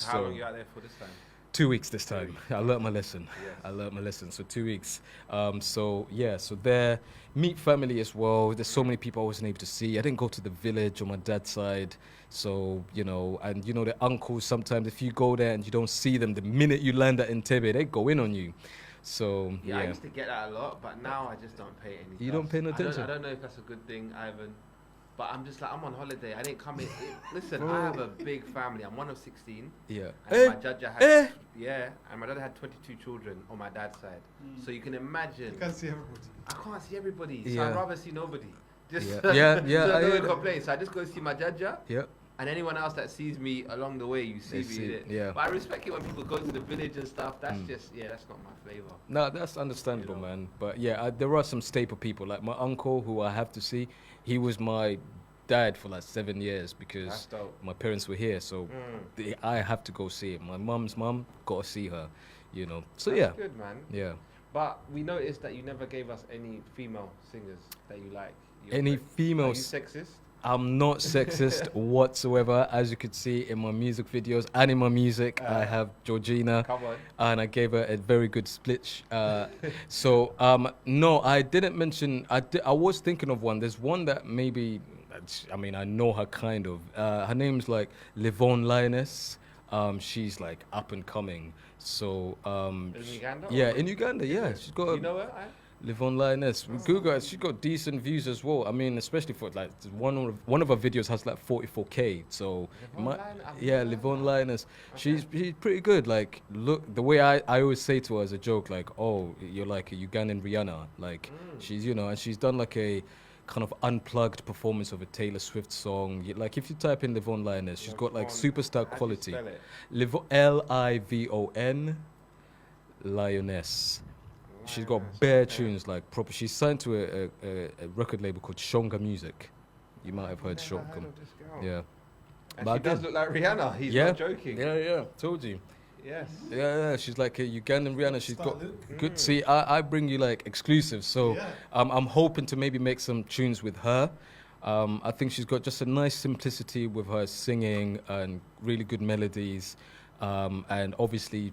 how long are you out there for this time? 2 weeks this time. I learnt my lesson. Yes. I learnt my lesson. So 2 weeks. So there, meet family as well. There's so many people I wasn't able to see. I didn't go to the village on my dad's side. So, you know, and you know, the uncles, sometimes if you go there and you don't see them, the minute you land at Entebbe, they go in on you. So, Yeah, I used to get that a lot, but now I just don't pay any. You don't pay no attention? I don't know if that's a good thing, Ivan. But I'm just like, I'm on holiday. I didn't come in. Listen, I have a big family. I'm one of 16. Yeah. And my judge had, and my dad had 22 children on my dad's side. So you can imagine. You can't see everybody. I can't see everybody, so Yeah. I'd rather see nobody. Just Yeah. so I no hear one that. complains. So I just go see my judge. Yeah. And anyone else that sees me along the way, you see They me. see in it, it. yeah. But I respect it when people go to the village and stuff. That's that's not my flavor. No, that's understandable, man. But yeah, there are some staple people, like my uncle, who I have to see. He was my dad for like 7 years because That's dope. my parents were here, so I have to go see him. My mum's mum, gotta see her, you know. So That's good, man. yeah. But we noticed that you never gave us any female singers that you like. Any Are you females? sexist? I'm not sexist whatsoever, as you could see in my music videos and in my music. I have Georgina, Come on. and I gave her a very good split. So no, I didn't mention. I was thinking of one. There's one that maybe. I mean, I know her kind of. Her name's like Livonne Lioness. She's like up and coming. So In Uganda? yeah, in Uganda, yeah. She's got. Do you know her? Live on Lioness. Google it. She's got decent views as well. I mean, especially for like one of her videos has like 44K. So Live on Lioness. She's pretty good. Like, look, the way I always say to her as a joke, like, oh, you're like a Ugandan Rihanna. Like, she's and she's done like a kind of unplugged performance of a Taylor Swift song. Like, if you type in Live on Lioness, she's got like superstar quality. Livon Lioness. She's got bare tunes, like proper. She's signed to a record label called Shonga Music. You might have heard Shonga. Yeah. And she does look like Rihanna. He's not joking. Yeah. Told you. Yes. Yeah. She's like a Ugandan Rihanna. She's got good. See, I bring you like exclusives. So I'm hoping to maybe make some tunes with her. I think she's got just a nice simplicity with her singing and really good melodies. And obviously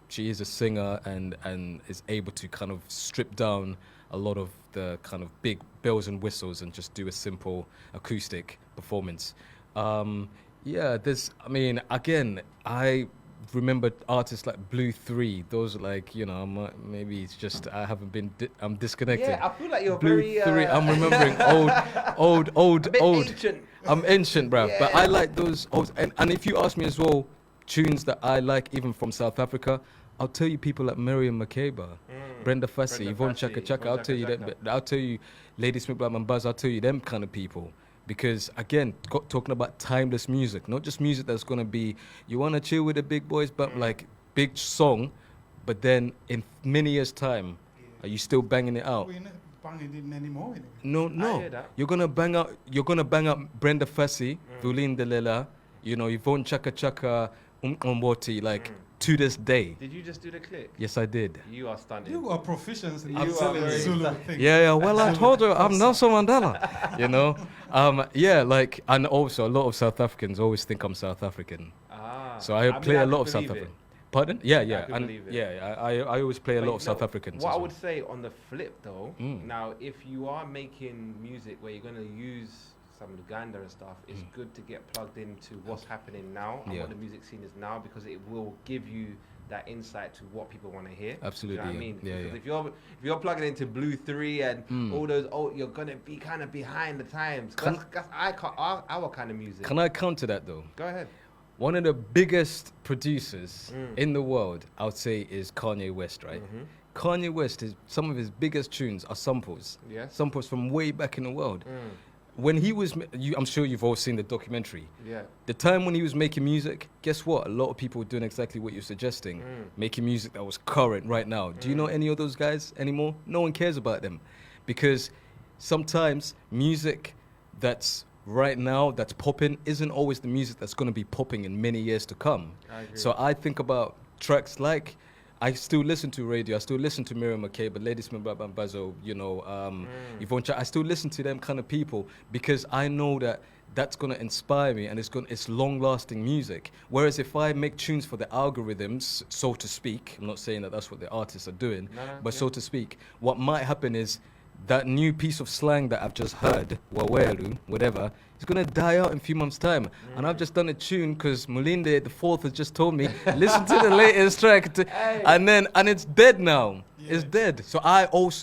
she is a singer and is able to kind of strip down a lot of the kind of big bells and whistles and just do a simple acoustic performance. Again, I remember artists like Blue 3. Those are like, maybe it's just I haven't been, I'm disconnected. Yeah, I feel like you're Blue very... 3, I'm remembering old. Ancient. I'm ancient, bruv. Yeah. But I like those old, and if you ask me as well, tunes that I like even from South Africa, I'll tell you people like Miriam Makeba, Brenda Fassie, Yvonne Chaka Chaka. I'll tell you that. I'll tell you Lady Smith Blackman Buzz. I'll tell you them kind of people. Because again, talking about timeless music, not just music that's gonna be you wanna chill with the big boys, but like big song, but then in many years' time, are you still banging it out? We're not banging it anymore. No. You're gonna bang out Brenda Fassie, Vulin Delela, Yvonne Chaka Chaka, Umboti, like to this day. Did you just do the click? Yes, I did. You are stunning. You are proficient in You are selling very Zulu stunning. thing. Yeah. Well, I told you, I'm Nelson Mandela. And also a lot of South Africans always think I'm South African. So I play a lot of South African. Pardon? Yeah. I always play a lot of South Africans. What I would say on the flip though, now if you are making music where you're going to use some Uganda and stuff, it's good to get plugged into what's happening now and what the music scene is now, because it will give you that insight to what people want to hear. Absolutely. Do you know what I mean? Yeah. Because if you're plugging into Blue 3 and all those, you're gonna be kind of behind the times. That's our kind of music. Can I counter that though? Go ahead. One of the biggest producers in the world, I would say, is Kanye West, right? Kanye West, some of his biggest tunes are samples. Yes. Samples from way back in the world. When he was, I'm sure you've all seen the documentary. Yeah. The time when he was making music, guess what? A lot of people were doing exactly what you're suggesting. Making music that was current right now. Do you know any of those guys anymore? No one cares about them. Because sometimes music that's right now, that's popping, isn't always the music that's going to be popping in many years to come. I agree. So I think about tracks like, I still listen to radio. I still listen to Miriam Makeba, Lady Smith Bambazo, Yvonne Chaka. I still listen to them kind of people because I know that that's going to inspire me and it's long-lasting music. Whereas if I make tunes for the algorithms, so to speak, I'm not saying that that's what the artists are doing, so to speak, what might happen is that new piece of slang that I've just heard, wawelu, whatever, it's going to die out in a few months' time. And I've just done a tune because Mulinde the fourth has just told me, listen to the latest track. And it's dead now. Yeah. It's dead. So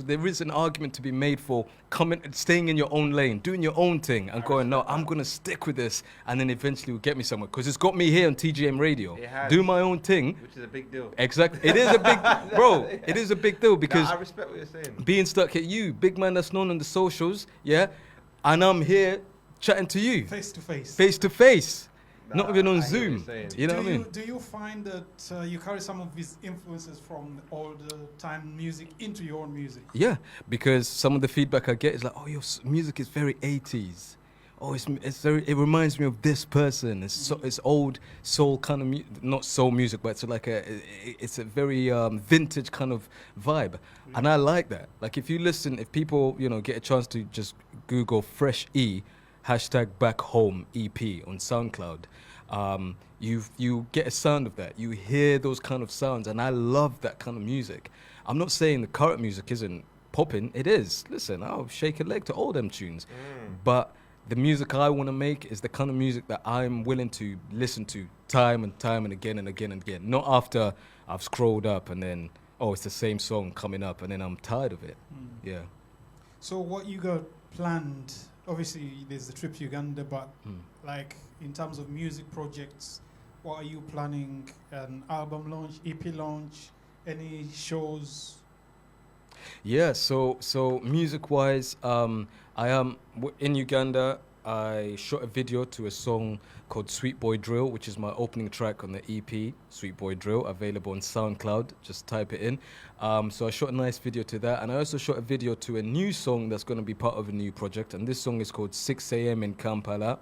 there is an argument to be made for staying in your own lane, doing your own thing and going, no, I'm going to stick with this. And then eventually will get me somewhere. Because it's got me here on TGM Radio. Do my own thing. Which is a big deal. Exactly. It is a big, bro, it is a big deal because I respect what you're saying. Being stuck at you, big man that's known on the socials, yeah, and I'm here chatting to you. Face to face. Face to face. Nah, Not even on I hear Zoom. what you're saying. You know what I mean? Do you find that you carry some of these influences from all the time music into your own music? Yeah, because some of the feedback I get is like, oh, your music is very 80s. Oh, it reminds me of this person. It's old soul kind of not soul music, but it's a very vintage kind of vibe, and I like that. Like if people get a chance to just Google Fresh E #Back Home EP on SoundCloud, you get a sound of that. You hear those kind of sounds, and I love that kind of music. I'm not saying the current music isn't popping. It is. Listen, I'll shake a leg to all them tunes, but the music I want to make is the kind of music that I'm willing to listen to time and again and again and again. Not after I've scrolled up and then, it's the same song coming up and then I'm tired of it. Yeah. So what you got planned? Obviously, there's the trip to Uganda, but like in terms of music projects, what are you planning? An album launch, EP launch, any shows? Yeah, so music-wise, I am in Uganda. I shot a video to a song called Sweet Boy Drill, which is my opening track on the EP, Sweet Boy Drill, available on SoundCloud. Just type it in. So I shot a nice video to that, and I also shot a video to a new song that's going to be part of a new project, and this song is called 6 a.m. in Kampala.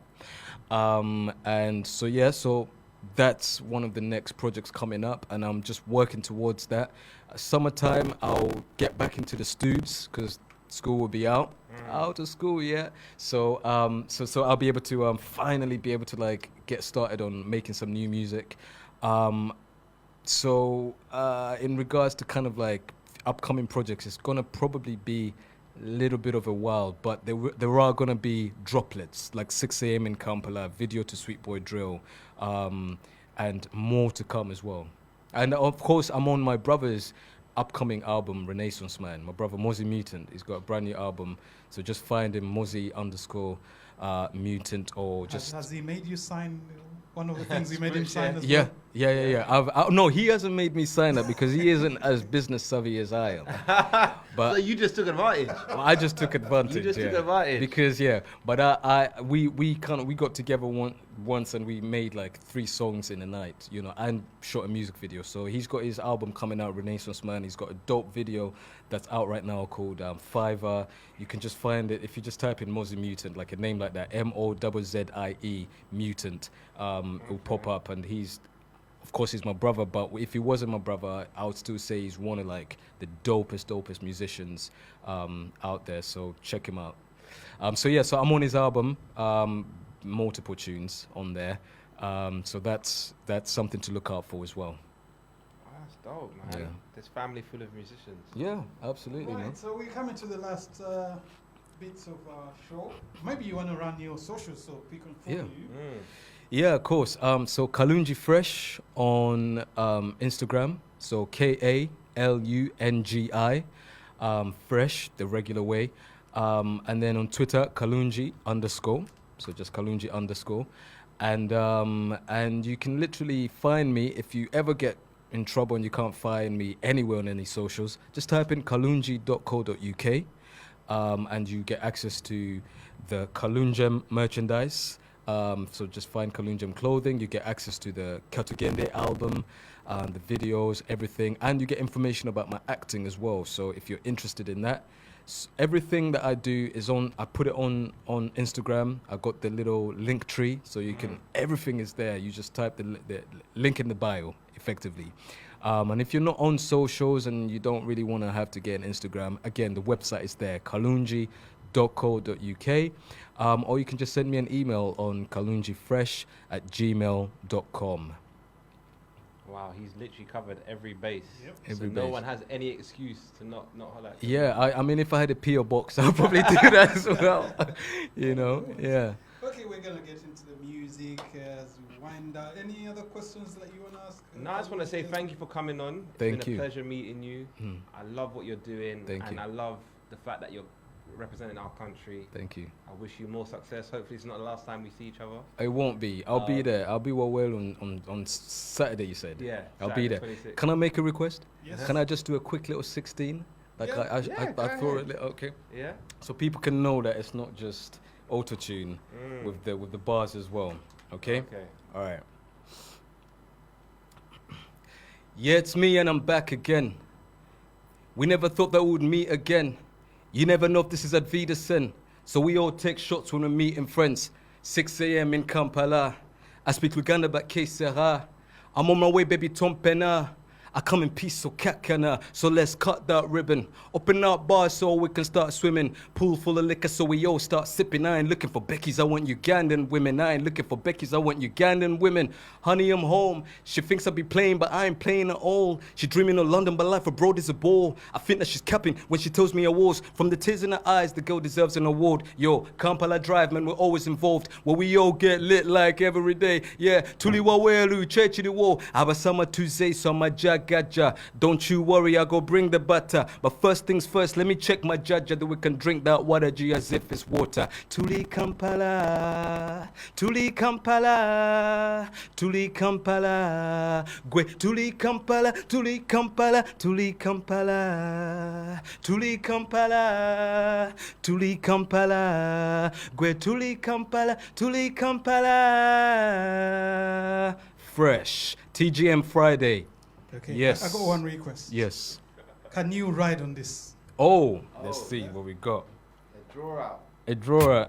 And so that's one of the next projects coming up, and I'm just working towards that. Summertime, I'll get back into the studios because school will be out of school, yeah. So I'll be able to finally be able to like get started on making some new music. In regards to kind of like upcoming projects, it's gonna probably be a little bit of a while, but there are gonna be droplets like 6 a.m. in Kampala, video to Sweet Boy Drill, and more to come as well. And of course, I'm on my brother's upcoming album, Renaissance Man. My brother Mozzie Mutant, he's got a brand new album, so just find him Mozzie_Mutant, or just. Has he made you sign one of the things he made him sign as yeah, well? Yeah. No, he hasn't made me sign that because he isn't as business savvy as I am. But So you just took advantage. I just took advantage. You just took advantage. Because we got together once and we made like 3 songs in a night, you know, and shot a music video. So he's got his album coming out, Renaissance Man. He's got a dope video that's out right now called Fiverr. You can just find it if you just type in Mozzie Mutant, like a name like that, MOZZIE Mutant. It'll pop up, and he's my brother, but if he wasn't my brother, I would still say he's one of like the dopest musicians out there. So check him out. So I'm on his album, multiple tunes on there. So that's something to look out for as well. That's dope, man. Yeah. This family full of musicians. Yeah, absolutely, man. Right, so we're coming to the last bits of our show. Maybe you want to run your socials so people can follow you. Yeah, of course. So Kalungi Fresh on Instagram. So KALUNGI Fresh, the regular way. And then on Twitter, Kalungi_. So just Kalungi_. And you can literally find me if you ever get in trouble and you can't find me anywhere on any socials. Just type in kalungi.co.uk. And you get access to the Kalungem merchandise. So just find Kalungem clothing. You get access to the Katugende album, the videos, everything, and you get information about my acting as well. So if you're interested in that, everything that I do is I put it on Instagram. I got the little link tree, so you can, everything is there. You just type the link in the bio, effectively. And if you're not on socials and you don't really want to have to get an Instagram, again, the website is there, kalungi.co.uk. Or you can just send me an email on kalungifresh@gmail.com. Wow, he's literally covered every base. Yep. So Every no base. one has any excuse to not highlight. Yeah, I mean, if I had a PO box, I'll probably do that as well. You know, yeah. Okay, we're going to get into the music as we wind down. Any other questions that you want to ask? No, I just want to say thank you for coming on. It's Thank been you. a pleasure meeting you. I love what you're doing. Thank and you. I love the fact that you're representing our country. Thank you. I wish you more success. Hopefully it's not the last time we see each other. It won't be. I'll be there. I'll be well on Saturday, you said? Yeah, I'll be Saturday, there. 26th. Can I make a request? Yes. Can I just do a quick little 16? Like Yeah. I go throw ahead. it, okay. Yeah? So people can know that it's not just auto-tune with the bars as well. Okay? Okay. All right. Yeah, it's me and I'm back again. We never thought that we would meet again. You never know if this is Advita Sen. So we all take shots when we're meeting friends. 6 a.m. in Kampala. I speak Luganda but K-Sera. I'm on my way, baby Tompena. I come in peace, so kakana. So let's cut that ribbon. Open up bars so we can start swimming. Pool full of liquor so we all start sipping. I ain't looking for Becky's, I want Ugandan women. I ain't looking for Becky's, I want Ugandan women. Honey, I'm home. She thinks I be playing, but I ain't playing at all. She dreaming of London, but life abroad is a bore. I think that she's capping when she tells me awards. From the tears in her eyes, the girl deserves an award. Yo, Kampala Drive, man, we're always involved. Where we all get lit like every day. Yeah, Tuli Wawelu, Church of the War. Abasama Tuesday, so my jag got ya. Don't you worry, I go bring the butter. But first things first, let me check my judge that we can drink that water G as if it's water. Tuli Kampala, Tuli Kampala, Tuli Kampala, Gwe Tuli Kampala, Tuli Kampala, Tuli Kampala, Tuli Kampala, Tuli Kampala, Gwe Tuli Kampala, Tuli Kampala. Fresh. TGM Friday. Okay. Yes. I got one request. Yes. Can you ride on this? Oh, let's see what we got. A drawer out. A drawer.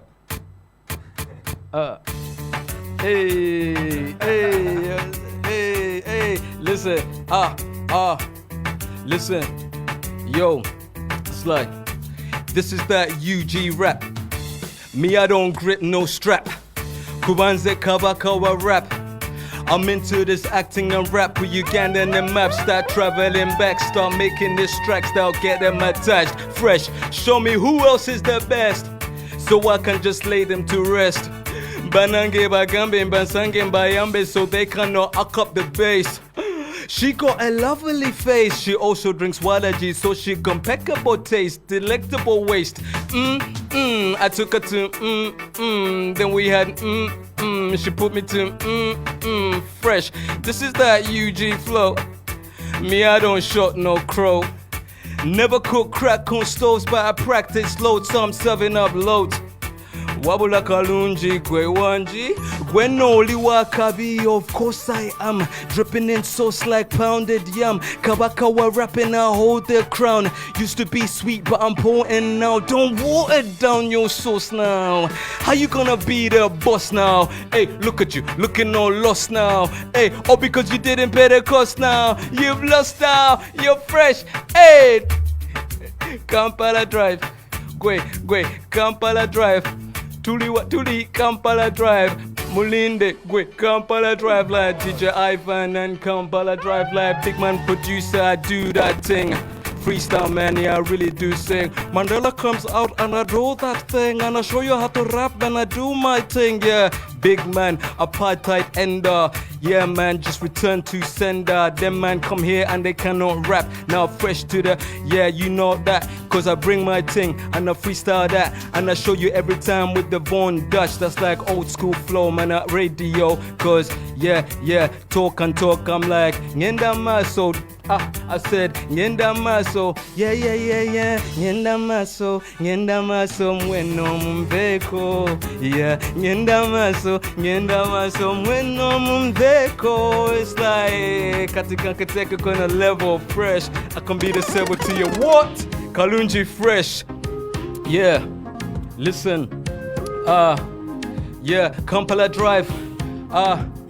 Hey, hey, hey. Listen, listen. Yo, it's like, this is that UG rap. Me, I don't grip no strap. Kubanze kawa rap. I'm into this acting and rap with Ugandan and maps. Start traveling back, start making this tracks that'll get them attached. Fresh, show me who else is the best, so I can just lay them to rest. Banange bagambe, bansange bayambe, so they cannot up the bass. She got a lovely face. She also drinks water G, so she impeccable taste, delectable waste. I took her to then we had she put me to fresh. This is that UG flow. Me, I don't shot no crow. Never cook crack on stoves, but I practice loads, so I'm serving up loads. Wabula Kalungi, Gwe Wanji, Gwenoli Wakabi, of course I am. Dripping in sauce like pounded yam. Kabakawa rapping, I hold their crown. Used to be sweet, but I'm potent now. Don't water down your sauce now. How you gonna be the boss now? Hey, look at you, looking all lost now. Hey, all because you didn't pay the cost now. You've lost now, you're fresh. Hey, Kampala Drive, Gwe, Kampala Drive. Tuli, Kampala Drive. Mulinde, Gwe, Kampala Drive like DJ Ivan and Kampala Drive like big man producer. I do that thing. Freestyle man, yeah, I really do sing. Mandela comes out and I do that thing, and I show you how to rap and I do my thing, yeah. Big man, apartheid ender. Yeah, man, just return to sender. Them man come here and they cannot rap. Now fresh to the, yeah, you know that. Cause I bring my thing and I freestyle that. And I show you every time with the Von Dutch. That's like old school flow, man, at radio. Cause, yeah, talk and talk. I'm like, Ngenda Maso. I said, Ngenda Maso. Yeah. Ngenda Maso, mweno mbeko. Yeah, Ngenda Maso, mweno mbeko. It's like, katika kind of level of fresh. I can be the seven to you. What? Kalungi Fresh. Yeah. Listen. Yeah, Kampala Drive.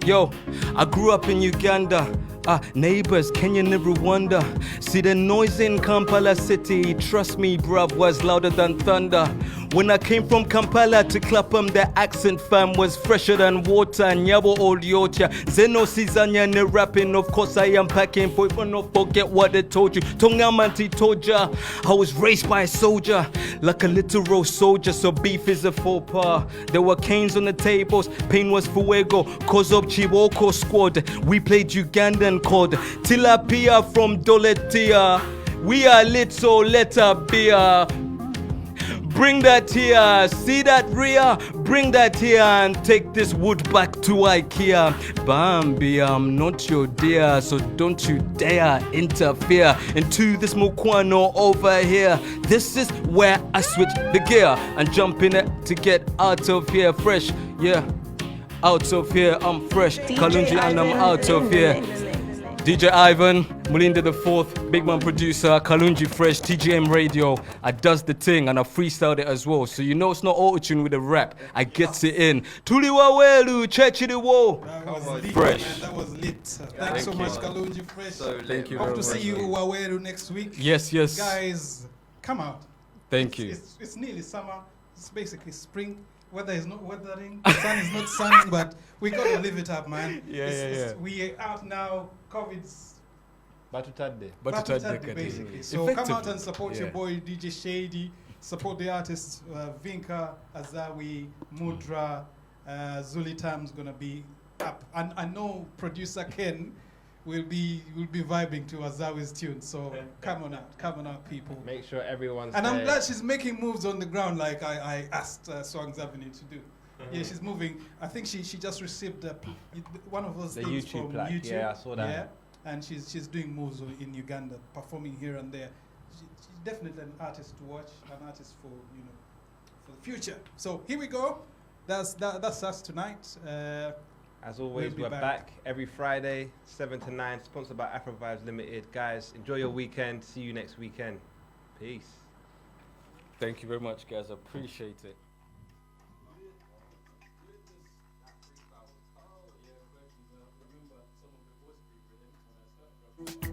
Yo, I grew up in Uganda. Neighbors, Kenya never wonder. See the noise in Kampala city. Trust me, bruv, was louder than thunder. When I came from Kampala to Clapham, the accent fam was fresher than water. Nyabo old yocha, Zeno Sizanya ne rapping. Of course I am packing, for even not forget what they told you. Tonga Manti told ya, I was raised by a soldier, like a literal soldier. So beef is a faux pas. There were canes on the tables, pain was fuego. Cause of Chiboko squad, we played Ugandan called Tilapia from Doletia. We are lit, so let her beer. Bring that here, see that rear? Bring that here and take this wood back to IKEA. Bambi, I'm not your dear, so don't you dare interfere into this Mukwano over here. This is where I switch the gear and jump in it to get out of here fresh. Yeah, out of here, I'm fresh. Kalungi and I'm out of here. DJ Ivan, Mulinda the Fourth, big man producer, Kalungi Fresh, TGM Radio. I does the thing and I freestyled it as well. So you know it's not auto-tune with the rap. I gets it in. Tuliwa welu, chechi the wo. That was lit, Fresh. man. That was lit. Thanks so much, Kalungi Fresh. Thank you Hope very to see much. you Waweru next week. Yes. Guys, come out. Thank you. It's nearly summer. It's basically spring. Weather is not weathering. The sun is not sunning, but we gotta live it up, man. Yeah. We are out now. COVID's Batutade, basically. So come out and support your boy DJ Shady. Support the artists Vinka, Azawi, Mudra, Zuli Tam's gonna be up. And I know producer Ken we'll be vibing to Azawi's tune. So come on out, people. Make sure everyone's And I'm there. glad she's making moves on the ground like I asked Swangs Avenue to do. Yeah, she's moving. I think she just received one of those The things YouTube from plaque. YouTube. Yeah, I saw that. Yeah, and she's doing moves in Uganda, performing here and there. She's definitely an artist to watch, an artist for for the future. So here we go. That's us tonight. As always, We'll we're be back every Friday, 7 to 9, sponsored by Afro Vibes Limited. Guys, enjoy your weekend. See you next weekend. Peace. Thank you very much, guys. I appreciate it. Oh, yeah, remember some of the voice people,